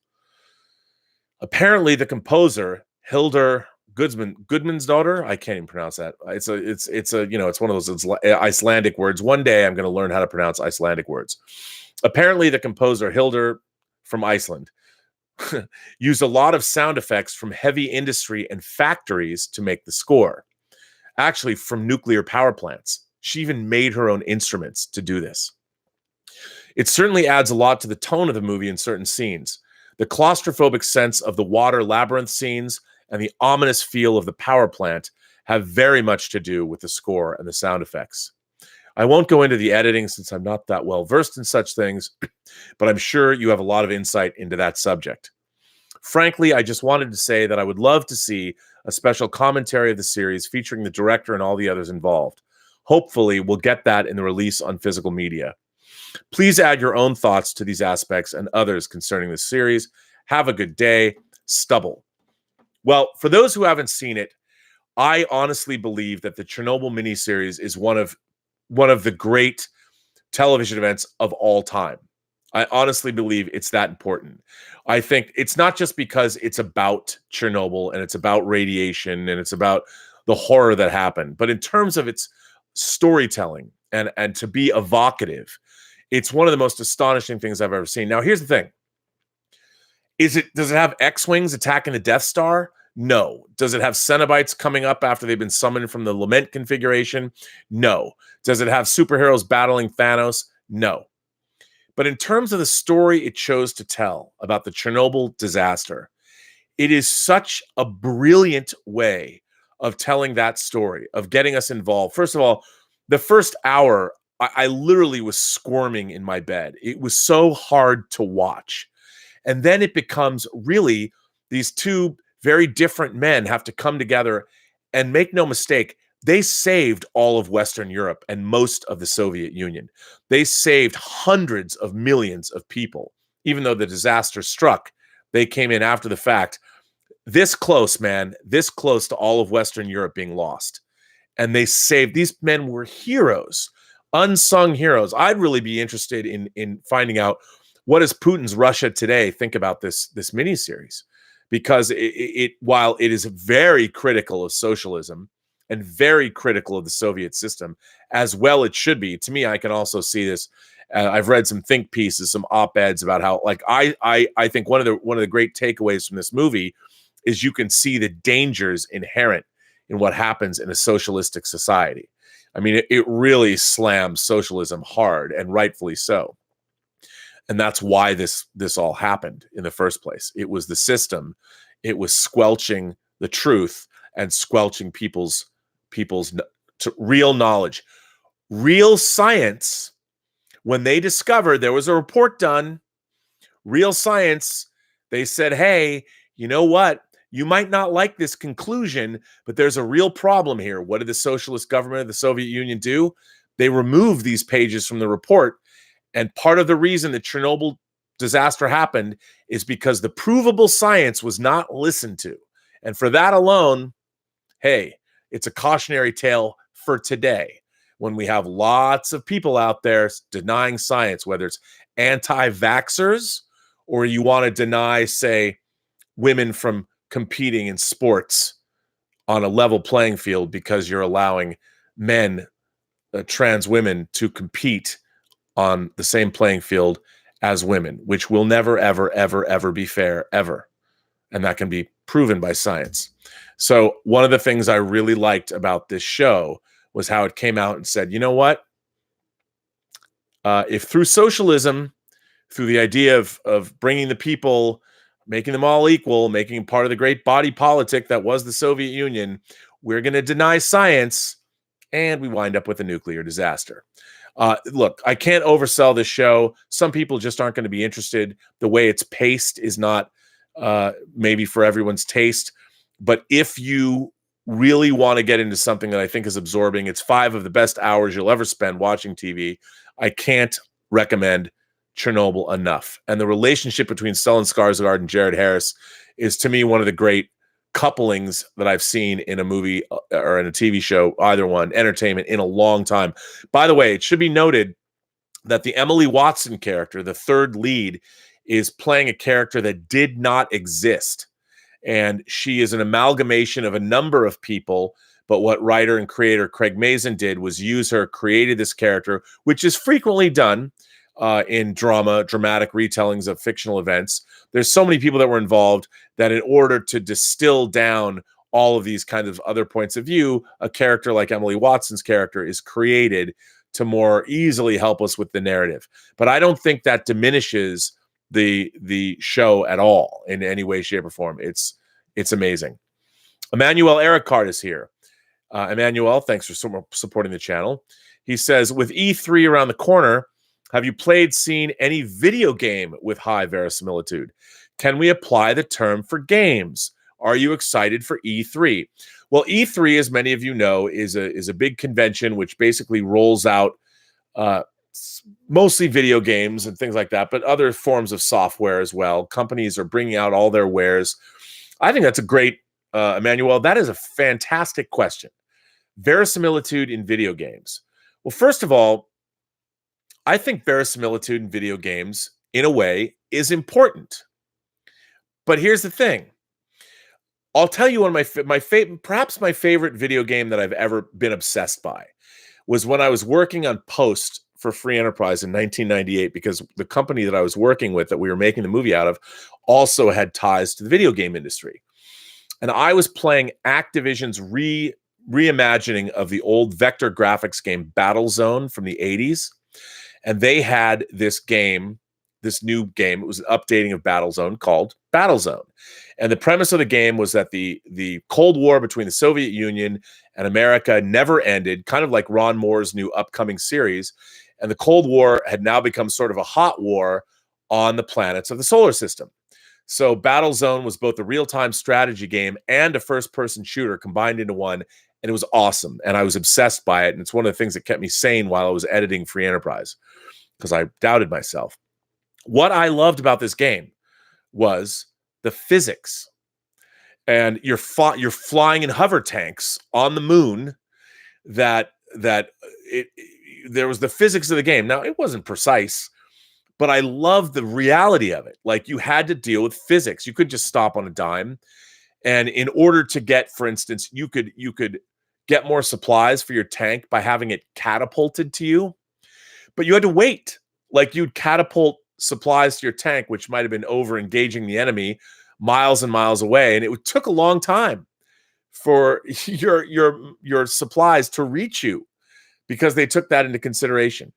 Apparently, the composer Hildur Goodman's daughter. I can't even pronounce that. It's one of those Icelandic words. One day I'm going to learn how to pronounce Icelandic words. Apparently, the composer Hildur from Iceland used a lot of sound effects from heavy industry and factories to make the score. Actually, from nuclear power plants. She even made her own instruments to do this. It certainly adds a lot to the tone of the movie in certain scenes. The claustrophobic sense of the water labyrinth scenes and the ominous feel of the power plant have very much to do with the score and the sound effects. I won't go into the editing since I'm not that well versed in such things, but I'm sure you have a lot of insight into that subject. Frankly, I just wanted to say that I would love to see a special commentary of the series featuring the director and all the others involved. Hopefully, we'll get that in the release on physical media. Please add your own thoughts to these aspects and others concerning the series. Have a good day. Stubble. Well, for those who haven't seen it, I honestly believe that the Chernobyl miniseries is one of the great television events of all time. I honestly believe it's that important. I think it's not just because it's about Chernobyl and it's about radiation and it's about the horror that happened, but in terms of its storytelling and to be evocative, it's one of the most astonishing things I've ever seen. Now, here's the thing. Does it have X-Wings attacking the Death Star? No. Does it have Cenobites coming up after they've been summoned from the Lament configuration? No. Does it have superheroes battling Thanos? No. But in terms of the story it chose to tell about the Chernobyl disaster, it is such a brilliant way of telling that story, of getting us involved. First of all, the first hour, I literally was squirming in my bed. It was so hard to watch. And then it becomes really these two very different men have to come together, and make no mistake, they saved all of Western Europe and most of the Soviet Union. They saved hundreds of millions of people. Even though the disaster struck, they came in after the fact. This close, man, this close to all of Western Europe being lost. And they saved, these men were heroes, unsung heroes. I'd really be interested in finding out, what does Putin's Russia today think about this miniseries? Because while it is very critical of socialism and very critical of the Soviet system, as well it should be. To me, I can also see this. I've read some think pieces, some op-eds about how, like, I think one of the great takeaways from this movie is you can see the dangers inherent in what happens in a socialistic society. I mean, it really slams socialism hard, and rightfully so. And that's why this all happened in the first place. It was the system. It was squelching the truth and squelching people's real knowledge. Real science, when they discovered, there was a report done, real science, they said, hey, you know what? You might not like this conclusion, but there's a real problem here. What did the socialist government of the Soviet Union do? They removed these pages from the report. And part of the reason the Chernobyl disaster happened is because the provable science was not listened to. And for that alone, hey, it's a cautionary tale for today when we have lots of people out there denying science, whether it's anti-vaxxers or you want to deny, say, women from competing in sports on a level playing field because you're allowing men, trans women, to compete on the same playing field as women, which will never, ever, ever, ever be fair, ever. And that can be proven by science. So one of the things I really liked about this show was how it came out and said, you know what? If through socialism, through the idea of bringing the people, making them all equal, making part of the great body politic that was the Soviet Union, we're going to deny science, and we wind up with a nuclear disaster. Look, I can't oversell this show. Some people just aren't going to be interested. The way it's paced is not maybe for everyone's taste. But if you really want to get into something that I think is absorbing, it's 5 of the best hours you'll ever spend watching TV. I can't recommend Chernobyl enough. And the relationship between Stellan Skarsgård and Jared Harris is, to me, one of the great couplings that I've seen in a movie or in a TV show, either one, entertainment, in a long time. By the way, it should be noted that the Emily Watson character, the third lead, is playing a character that did not exist. And she is an amalgamation of a number of people. But what writer and creator Craig Mazin did was use her, created this character, which is frequently done in dramatic retellings of fictional events. There's so many people that were involved that in order to distill down all of these kinds of other points of view, a character like Emily Watson's character is created to more easily help us with the narrative. But I don't think that diminishes the show at all in any way, shape, or form. It's amazing. Emmanuel Ericard is here. Emmanuel, thanks for supporting the channel. He says, with E3 around the corner, have you seen any video game with high verisimilitude? Can we apply the term for games? Are you excited for E3? Well, E3, as many of you know, is a big convention which basically rolls out mostly video games and things like that, but other forms of software as well. Companies are bringing out all their wares. I think that's a great, Emmanuel, that is a fantastic question. Verisimilitude in video games. Well, first of all, I think verisimilitude in video games, in a way, is important. But here's the thing. I'll tell you one of perhaps my favorite video game that I've ever been obsessed by was when I was working on Post for Free Enterprise in 1998, because the company that I was working with, that we were making the movie out of, also had ties to the video game industry. And I was playing Activision's reimagining of the old vector graphics game Battlezone from the 80s. And they had this game, this new game. It was an updating of Battlezone called Battlezone. And the premise of the game was that the Cold War between the Soviet Union and America never ended, kind of like Ron Moore's new upcoming series. And the Cold War had now become sort of a hot war on the planets of the solar system. So Battlezone was both a real-time strategy game and a first-person shooter combined into one. And it was awesome. And I was obsessed by it. And it's one of the things that kept me sane while I was editing Free Enterprise, because I doubted myself. What I loved about this game was the physics. And you're flying in hover tanks on the moon. There was the physics of the game. Now, it wasn't precise, but I loved the reality of it. Like, you had to deal with physics. You could just stop on a dime. And in order to get, for instance, you could get more supplies for your tank by having it catapulted to you, but you had to wait. Like, you'd catapult supplies to your tank, which might have been over engaging the enemy miles and miles away, and it took a long time for your supplies to reach you because they took that into consideration.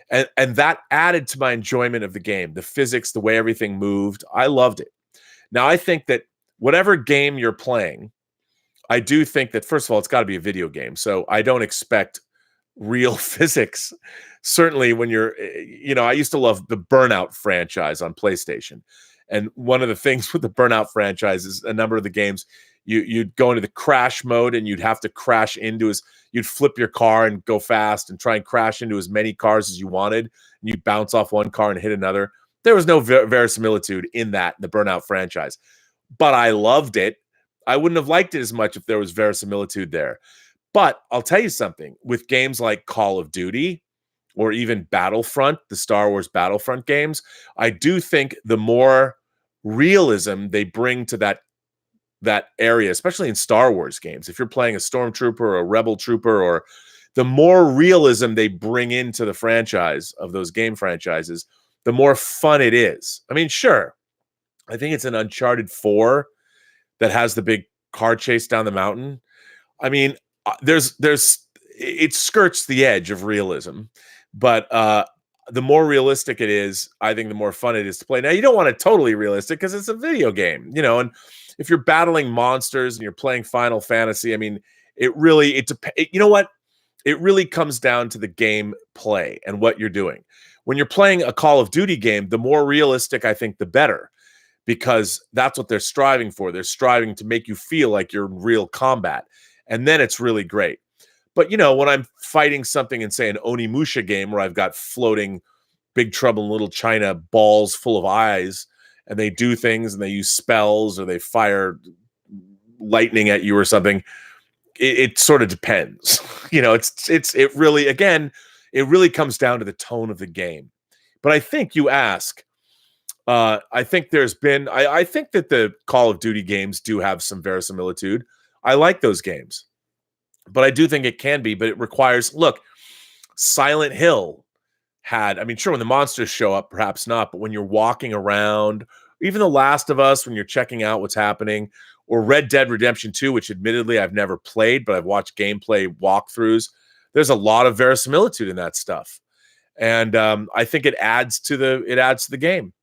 And that added to my enjoyment of the game, the physics, the way everything moved. I loved it. Now, I think that whatever game you're playing, I do think that, first of all, it's got to be a video game. So I don't expect real physics. Certainly when I used to love the Burnout franchise on PlayStation. And one of the things with the Burnout franchise is a number of the games, you'd go into the crash mode and you'd have to crash you'd flip your car and go fast and try and crash into as many cars as you wanted. And you'd bounce off one car and hit another. There was no verisimilitude in the Burnout franchise. But I loved it. I wouldn't have liked it as much if there was verisimilitude there. But I'll tell you something, with games like Call of Duty or even Battlefront, the Star Wars Battlefront games, I do think the more realism they bring to that area, especially in Star Wars games, if you're playing a Stormtrooper or a Rebel Trooper, or the more realism they bring into the franchise of those game franchises, the more fun it is. I mean, sure, I think it's an Uncharted 4 that has the big car chase down the mountain. I mean, it skirts the edge of realism, but the more realistic it is, I think the more fun it is to play. Now, you don't want it totally realistic because it's a video game, and if you're battling monsters and you're playing Final Fantasy, I mean, it really comes down to the game play and what you're doing. When you're playing a Call of Duty game, the more realistic, I think, the better, because that's what they're striving for. They're striving to make you feel like you're in real combat. And then it's really great. But, when I'm fighting something in, say, an Onimusha game where I've got floating Big Trouble in Little China balls full of eyes, and they do things and they use spells or they fire lightning at you or something, it sort of depends. It really comes down to the tone of the game. But I think you ask, I think I think that the Call of Duty games do have some verisimilitude. I like those games, but I do think it can be, but it requires, look, Silent Hill sure, when the monsters show up, perhaps not, but when you're walking around, even The Last of Us, when you're checking out what's happening, or Red Dead Redemption 2, which admittedly I've never played, but I've watched gameplay walkthroughs, there's a lot of verisimilitude in that stuff. And I think it adds to the game.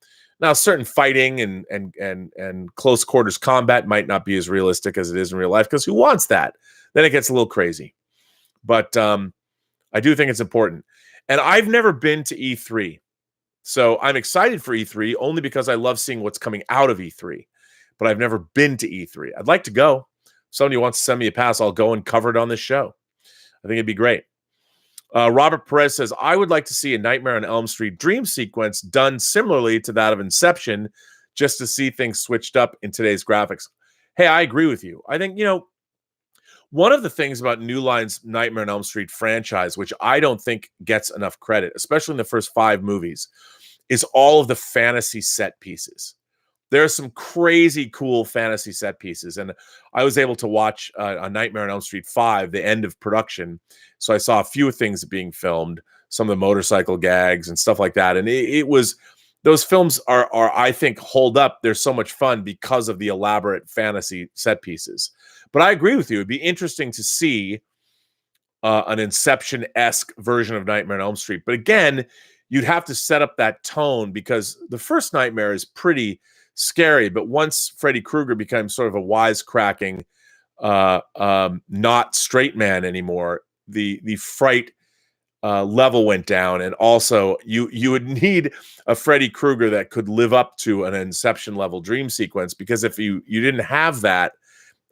Now, certain fighting and close quarters combat might not be as realistic as it is in real life, because who wants that? Then it gets a little crazy. But I do think it's important. And I've never been to E3. So I'm excited for E3 only because I love seeing what's coming out of E3. But I've never been to E3. I'd like to go. If somebody wants to send me a pass, I'll go and cover it on this show. I think it'd be great. Robert Perez says, I would like to see a Nightmare on Elm Street dream sequence done similarly to that of Inception, just to see things switched up in today's graphics. Hey, I agree with you. I think, one of the things about New Line's Nightmare on Elm Street franchise, which I don't think gets enough credit, especially in the first 5 movies, is all of the fantasy set pieces. There are some crazy cool fantasy set pieces. And I was able to watch a Nightmare on Elm Street 5, the end of production. So I saw a few things being filmed, some of the motorcycle gags and stuff like that. And it was, those films are, I think, hold up. They're so much fun because of the elaborate fantasy set pieces. But I agree with you. It'd be interesting to see an Inception-esque version of Nightmare on Elm Street. But again, you'd have to set up that tone, because the first Nightmare is pretty scary, but once Freddy Krueger becomes sort of a wisecracking, not straight man anymore, the fright level went down, and also you would need a Freddy Krueger that could live up to an Inception level dream sequence, because if you didn't have that,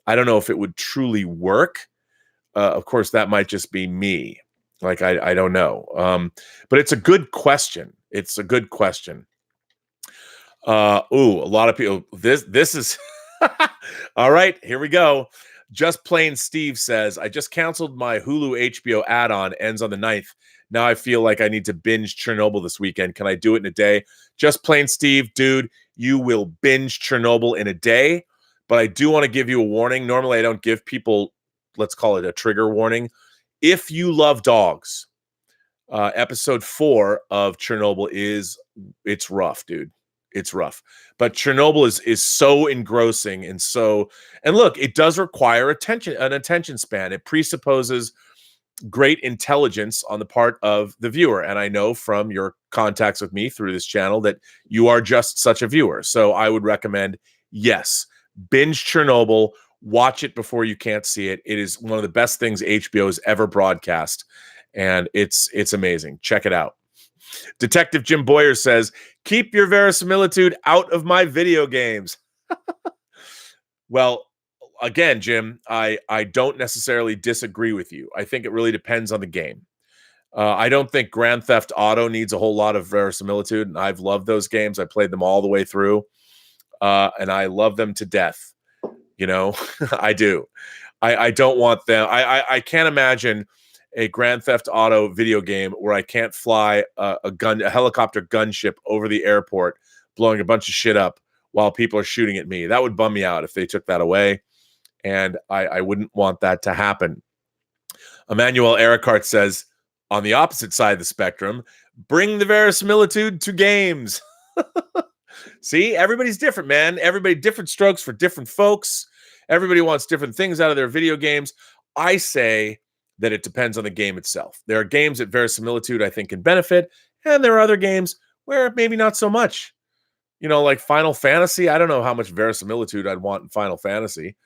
I don't know if it would truly work. Of course, that might just be me. Like, I don't know. But it's a good question. It's a good question. A lot of people. This is all right. Here we go. Just Plain Steve says, I just canceled my Hulu HBO add-on. Ends on the 9th. Now I feel like I need to binge Chernobyl this weekend. Can I do it in a day? Just Plain Steve, dude, you will binge Chernobyl in a day. But I do want to give you a warning. Normally, I don't give people, let's call it a trigger warning. If you love dogs, episode 4 of Chernobyl it's rough, dude. It's rough. But Chernobyl is so engrossing, and look, it does require an attention span. It presupposes great intelligence on the part of the viewer. And I know from your contacts with me through this channel that you are just such a viewer. So I would recommend, yes, binge Chernobyl, watch it before you can't see it. It is one of the best things HBO has ever broadcast, and it's amazing. Check it out. Detective Jim Boyer says, keep your verisimilitude out of my video games. Well, again, Jim, I don't necessarily disagree with you. I think it really depends on the game. I don't think Grand Theft Auto needs a whole lot of verisimilitude, and I've loved those games. I played them all the way through, and I love them to death. You know, I do. I don't want them. I can't imagine a Grand Theft Auto video game where I can't fly a helicopter gunship over the airport, blowing a bunch of shit up while people are shooting at me. That would bum me out if they took that away, and I wouldn't want that to happen. Emmanuel Ericart says, on the opposite side of the spectrum, bring the verisimilitude to games. See, everybody's different, man. Everybody different strokes for different folks. Everybody wants different things out of their video games. I say that it depends on the game itself. There are games that verisimilitude, I think, can benefit, and there are other games where maybe not so much. You know, like Final Fantasy. I don't know how much verisimilitude I'd want in Final Fantasy.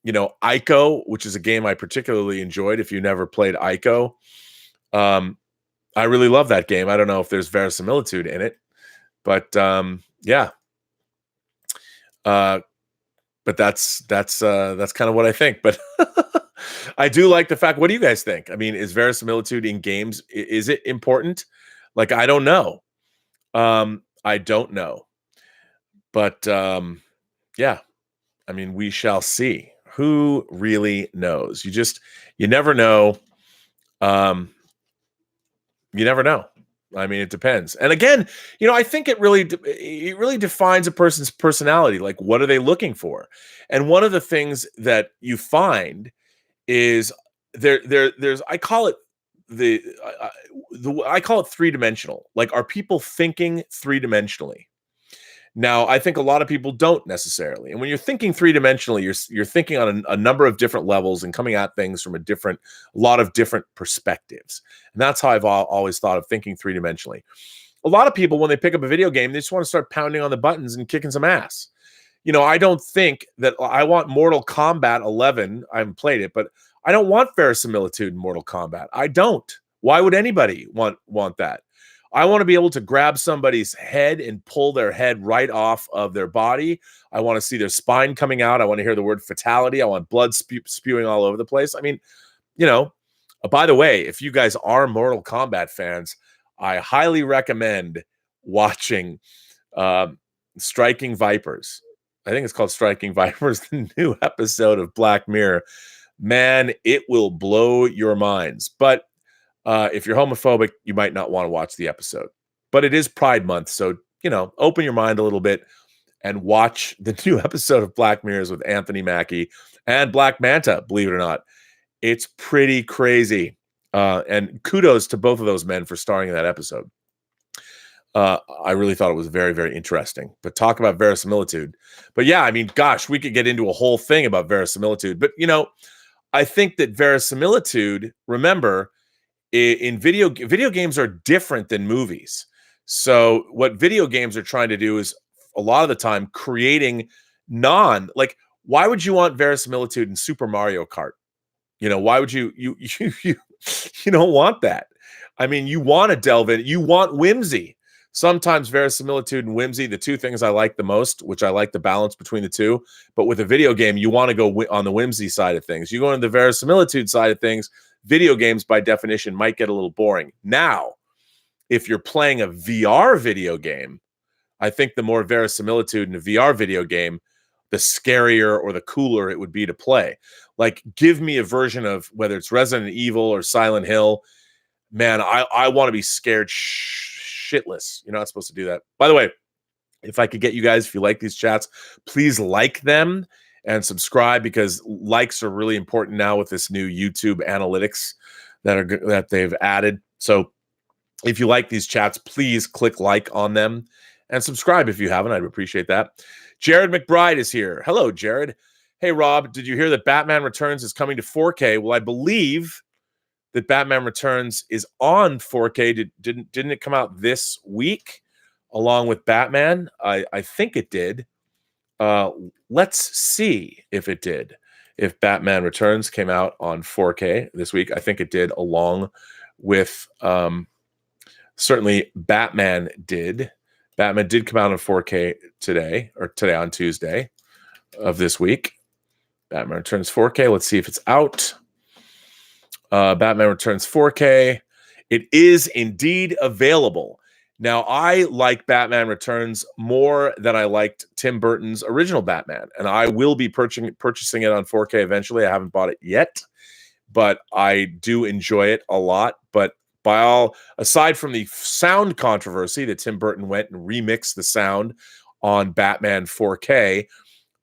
You know, Ico, which is a game I particularly enjoyed. If you never played Ico, I really love that game. I don't know if there's verisimilitude in it, but yeah. But that's kind of what I think. But I do like the fact. What do you guys think? I mean, is verisimilitude in games? Is it important? Like, I don't know. I don't know. But yeah. I mean, we shall see. Who really knows? You never know. You never know. I mean, it depends. And again, you know, I think it really defines a person's personality. Like, what are they looking for? And one of the things that you find is there's I call it I call it three-dimensional. Like, are people thinking three-dimensionally? Now, I think a lot of people don't necessarily. And when you're thinking three-dimensionally, you're thinking on a number of different levels and coming at things from a lot of different perspectives. And that's how I've always thought of thinking three-dimensionally. A lot of people, when they pick up a video game, they just want to start pounding on the buttons and kicking some ass. You know, I don't think that I want Mortal Kombat 11. I haven't played it, but I don't want verisimilitude in Mortal Kombat. I don't. Why would anybody want that? I want to be able to grab somebody's head and pull their head right off of their body. I want to see their spine coming out. I want to hear the word fatality. I want blood spewing all over the place. I mean, you know, by the way, if you guys are Mortal Kombat fans, I highly recommend watching Striking Vipers. I think it's called Striking Vipers, the new episode of Black Mirror. Man, it will blow your minds. But if you're homophobic, you might not want to watch the episode. But it is Pride Month, so, you know, open your mind a little bit and watch the new episode of Black Mirrors with Anthony Mackie and Black Manta, believe it or not. It's pretty crazy. And kudos to both of those men for starring in that episode. I really thought it was very, very interesting. But talk about verisimilitude. But yeah, I mean, gosh, we could get into a whole thing about verisimilitude. But, you know, I think that verisimilitude, remember, in video games are different than movies. So what video games are trying to do is a lot of the time creating why would you want verisimilitude in Super Mario Kart? You know, why would you don't want that. I mean, you want to delve in, you want whimsy. Sometimes verisimilitude and whimsy, the two things I like the most, which I like the balance between the two. But with a video game, you want to go on the whimsy side of things. You go on the verisimilitude side of things, video games, by definition, might get a little boring. Now, if you're playing a VR video game, I think the more verisimilitude in a VR video game, the scarier or the cooler it would be to play. Like, give me a version of whether it's Resident Evil or Silent Hill. Man, I want to be scared shitless. You're not supposed to do that. By the way, if I could get you guys, if you like these chats, please like them and subscribe, because likes are really important now with this new YouTube analytics that they've added. So if you like these chats, please click like on them and subscribe if you haven't. I'd appreciate that. Jared McBride is here. Hello, Jared. Hey, Rob, did you hear that Batman Returns is coming to 4K? Well, I believe that Batman Returns is on 4K. Didn't it come out this week along with Batman? I think it did. Let's see if it did. If Batman Returns came out on 4K this week, I think it did, along with certainly Batman did. Batman did come out on 4K today on Tuesday of this week. Batman Returns 4K. Let's see if it's out. Batman Returns 4K. It is indeed available. Now, I like Batman Returns more than I liked Tim Burton's original Batman, and I will be purchasing it on 4K eventually. I haven't bought it yet, but I do enjoy it a lot. But aside from the sound controversy that Tim Burton went and remixed the sound on Batman 4K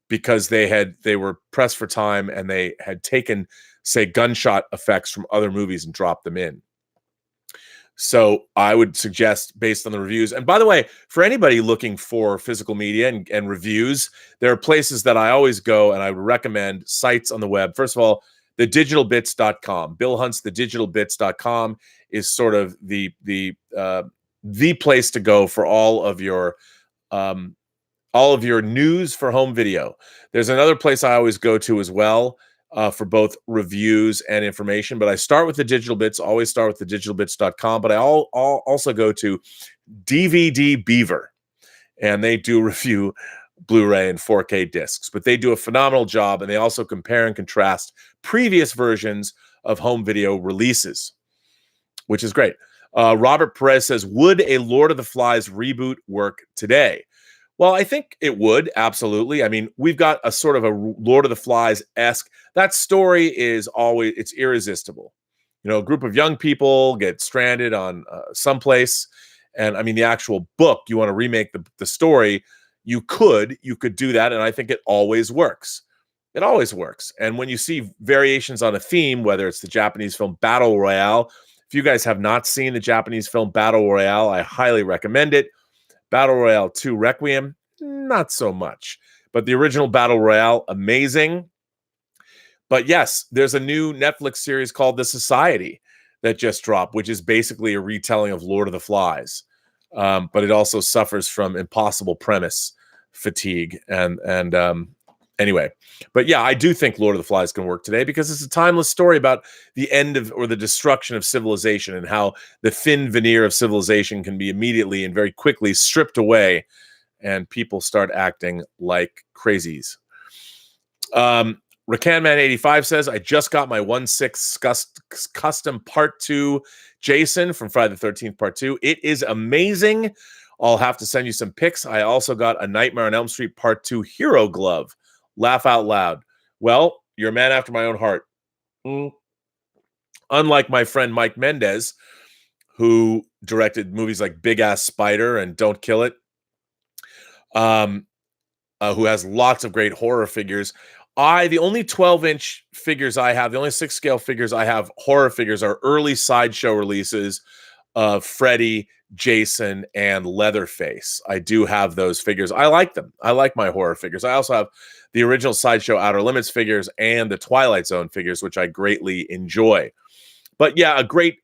because they were pressed for time and they had taken, say, gunshot effects from other movies and dropped them in. So I would suggest, based on the reviews, and by the way, for anybody looking for physical media and reviews, there are places that I always go, and I would recommend sites on the web. First of all, thedigitalbits.com. Bill Hunt's thedigitalbits.com is sort of the place to go for all of your news for home video. There's another place I always go to as well, for both reviews and information, but I start with the Digital Bits, always start with the digitalbits.com, but I also go to DVD Beaver, and they do review Blu-ray and 4K discs, but they do a phenomenal job, and they also compare and contrast previous versions of home video releases, which is great. Robert Perez says, would a Lord of the Flies reboot work today? Well, I think it would, absolutely. I mean, we've got a sort of a Lord of the Flies-esque. That story it's irresistible. You know, a group of young people get stranded on someplace, and I mean, the actual book, you want to remake the story, you could do that, and I think it always works. It always works. And when you see variations on a theme, whether it's the Japanese film Battle Royale, if you guys have not seen the Japanese film Battle Royale, I highly recommend it. Battle Royale 2 Requiem, not so much. But the original Battle Royale, amazing. But yes, there's a new Netflix series called The Society that just dropped, which is basically a retelling of Lord of the Flies. But it also suffers from impossible premise fatigue. And anyway, but yeah, I do think Lord of the Flies can work today because it's a timeless story about the end of or the destruction of civilization and how the thin veneer of civilization can be immediately and very quickly stripped away and people start acting like crazies. Rakanman85 says, I just got my 1/6 custom Part 2 Jason from Friday the 13th Part 2. It is amazing. I'll have to send you some pics. I also got a Nightmare on Elm Street Part 2 Hero Glove. Laugh out loud. Well, you're a man after my own heart. Unlike my friend Mike Mendez, who directed movies like Big Ass Spider and Don't Kill It, who has lots of great horror figures. The only 12-inch figures I have, the only 6-scale figures I have, horror figures, are early Sideshow releases of Freddy, Jason, and Leatherface. I do have those figures. I like them. I like my horror figures. I also have the original Sideshow Outer Limits figures and the Twilight Zone figures, which I greatly enjoy. But yeah, a great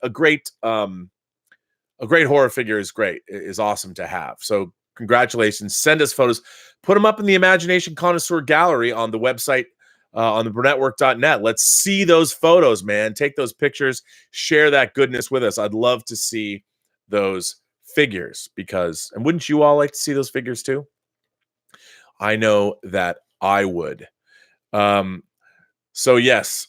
horror figure is awesome to have. So congratulations. Send us photos. Put them up in the Imagination Connoisseur Gallery on the website, on the Burnettwork.net. Let's see those photos, man. Take those pictures. Share that goodness with us. I'd love to see those figures and wouldn't you all like to see those figures too? I know that I would. So yes.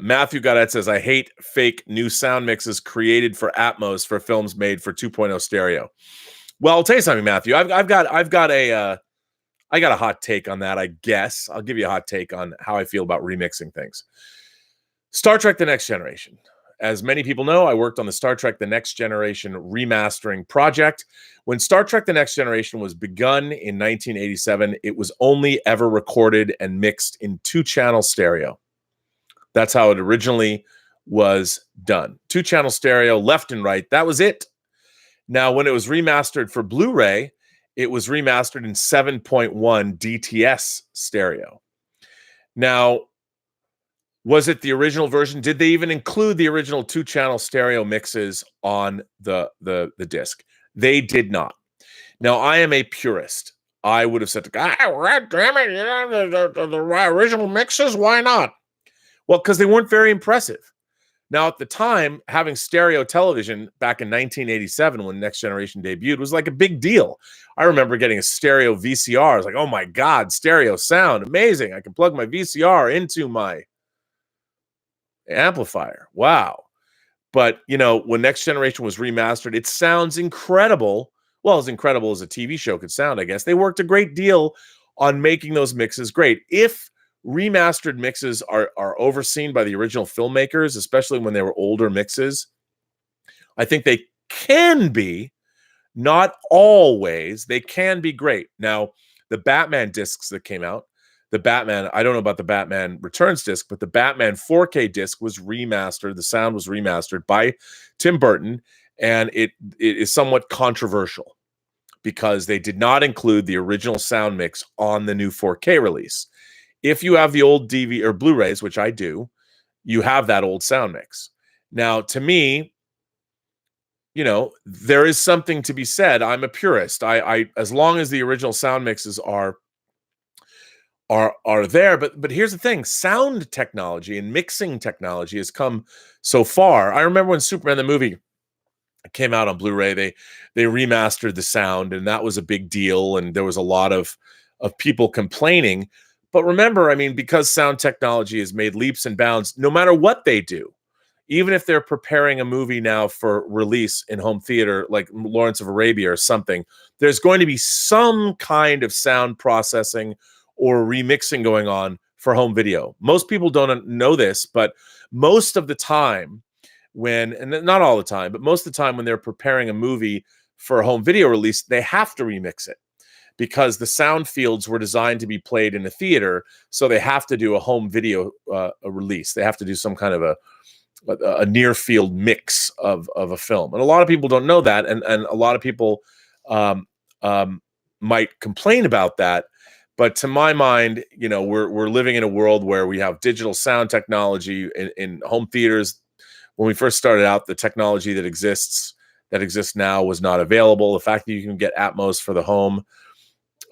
Matthew Goddard says, I hate fake new sound mixes created for Atmos for films made for 2.0 stereo. Well, I'll tell you something, Matthew. I've got a hot take on that, I guess. I'll give you a hot take on how I feel about remixing things. Star Trek The Next Generation. As many people know, I worked on the Star Trek The Next Generation remastering project. When Star Trek The Next Generation was begun in 1987, it was only ever recorded and mixed in 2-channel stereo. That's how it originally was done. 2-channel stereo, left and right. That was it. Now, when it was remastered for Blu-ray, it was remastered in 7.1 DTS stereo. Now, was it the original version? Did they even include the original 2-channel stereo mixes on the disc? They did not. Now, I am a purist. I would have said, "God damn it, the original mixes, why not?" Well, because they weren't very impressive. Now, at the time, having stereo television back in 1987 when Next Generation debuted was like a big deal. I remember getting a stereo VCR. I was like, oh my God, stereo sound, amazing. I can plug my VCR into my amplifier. Wow. But, when Next Generation was remastered, it sounds incredible. Well, as incredible as a TV show could sound, I guess. They worked a great deal on making those mixes great. If remastered mixes are overseen by the original filmmakers, especially when they were older mixes, I think they can be, not always, they can be great. Now, the Batman discs that came out, I don't know about the Batman Returns disc, but the Batman 4K disc was remastered. The sound was remastered by Tim Burton, and it is somewhat controversial because they did not include the original sound mix on the new 4K release. If you have the old DVD or Blu-rays, which I do, you have that old sound mix. Now, to me, there is something to be said. I'm a purist. I as long as the original sound mixes are there, but here's the thing: sound technology and mixing technology has come so far. I remember when Superman the movie came out on Blu-ray, they remastered the sound, and that was a big deal, and there was a lot of people complaining. But remember, I mean, because sound technology has made leaps and bounds, no matter what they do, even if they're preparing a movie now for release in home theater, like Lawrence of Arabia or something, there's going to be some kind of sound processing or remixing going on for home video. Most people don't know this, but most of the time and not all the time, but most of the time when they're preparing a movie for a home video release, they have to remix it because the sound fields were designed to be played in a theater. So they have to do a home video a release. They have to do some kind of a near field mix of a film. And a lot of people don't know that. And a lot of people might complain about that. But to my mind, we're living in a world where we have digital sound technology in home theaters. When we first started out, the technology that exists now was not available. The fact that you can get Atmos for the home.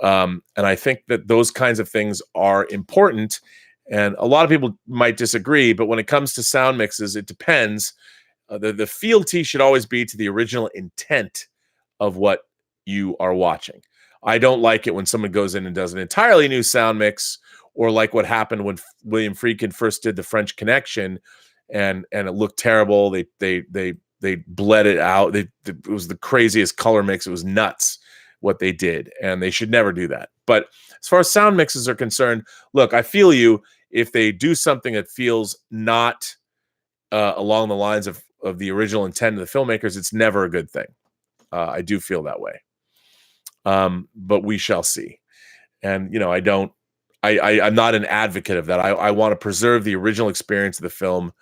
And I think that those kinds of things are important. And a lot of people might disagree, but when it comes to sound mixes, it depends. The fealty should always be to the original intent of what you are watching. I don't like it when someone goes in and does an entirely new sound mix, or like what happened when William Friedkin first did the French Connection, and it looked terrible. They bled it out. It was the craziest color mix. It was nuts what they did, and they should never do that. But as far as sound mixes are concerned, look, I feel you. If they do something that feels not along the lines of the original intent of the filmmakers, it's never a good thing. I do feel that way. But we shall see. And, I'm not an advocate of that. I want to preserve the original experience of the film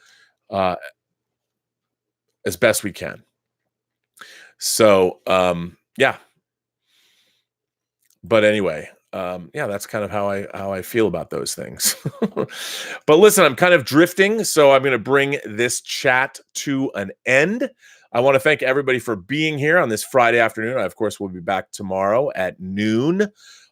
as best we can. So, yeah. But anyway, that's kind of how I feel about those things. But listen, I'm kind of drifting, so I'm going to bring this chat to an end. I want to thank everybody for being here on this Friday afternoon. I, of course, will be back tomorrow at noon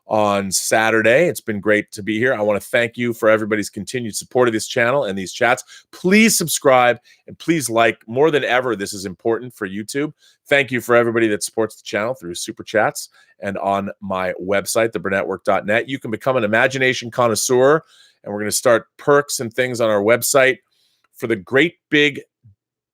on Saturday. It's been great to be here. I want to thank you for everybody's continued support of this channel and these chats. Please subscribe and please like. More than ever, this is important for YouTube. Thank you for everybody that supports the channel through Super Chats and on my website, theburnetwork.net. You can become an imagination connoisseur, and we're going to start perks and things on our website for the great big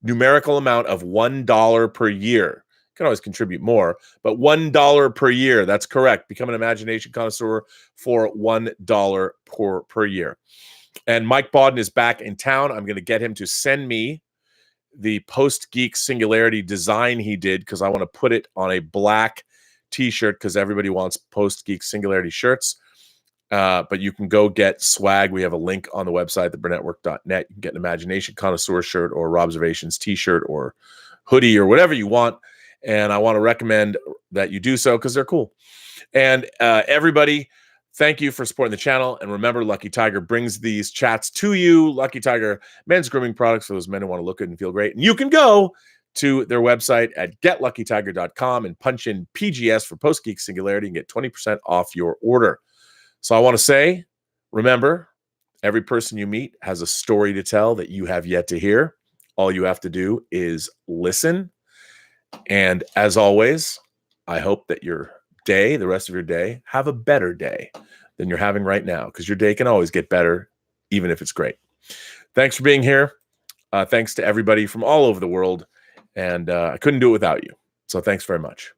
numerical amount of $1 per year. You can always contribute more, but $1 per year. That's correct. Become an imagination connoisseur for $1 per year. And Mike Bodden is back in town. I'm going to get him to send me the Post-Geek Singularity design he did, because I want to put it on a black t-shirt, because everybody wants Post-Geek Singularity shirts. But you can go get swag. We have a link on the website, theburnetwork.net. You can get an Imagination Connoisseur shirt or Robservations t-shirt or hoodie or whatever you want. And I want to recommend that you do so because they're cool. And everybody, thank you for supporting the channel. And remember, Lucky Tiger brings these chats to you. Lucky Tiger men's grooming products for those men who want to look good and feel great. And you can go to their website at getluckytiger.com and punch in PGS for Post-Geek Singularity and get 20% off your order. So I want to say, remember, every person you meet has a story to tell that you have yet to hear. All you have to do is listen. And as always, I hope that your day, the rest of your day, have a better day than you're having right now, because your day can always get better, even if it's great. Thanks for being here. Thanks to everybody from all over the world. And I couldn't do it without you. So thanks very much.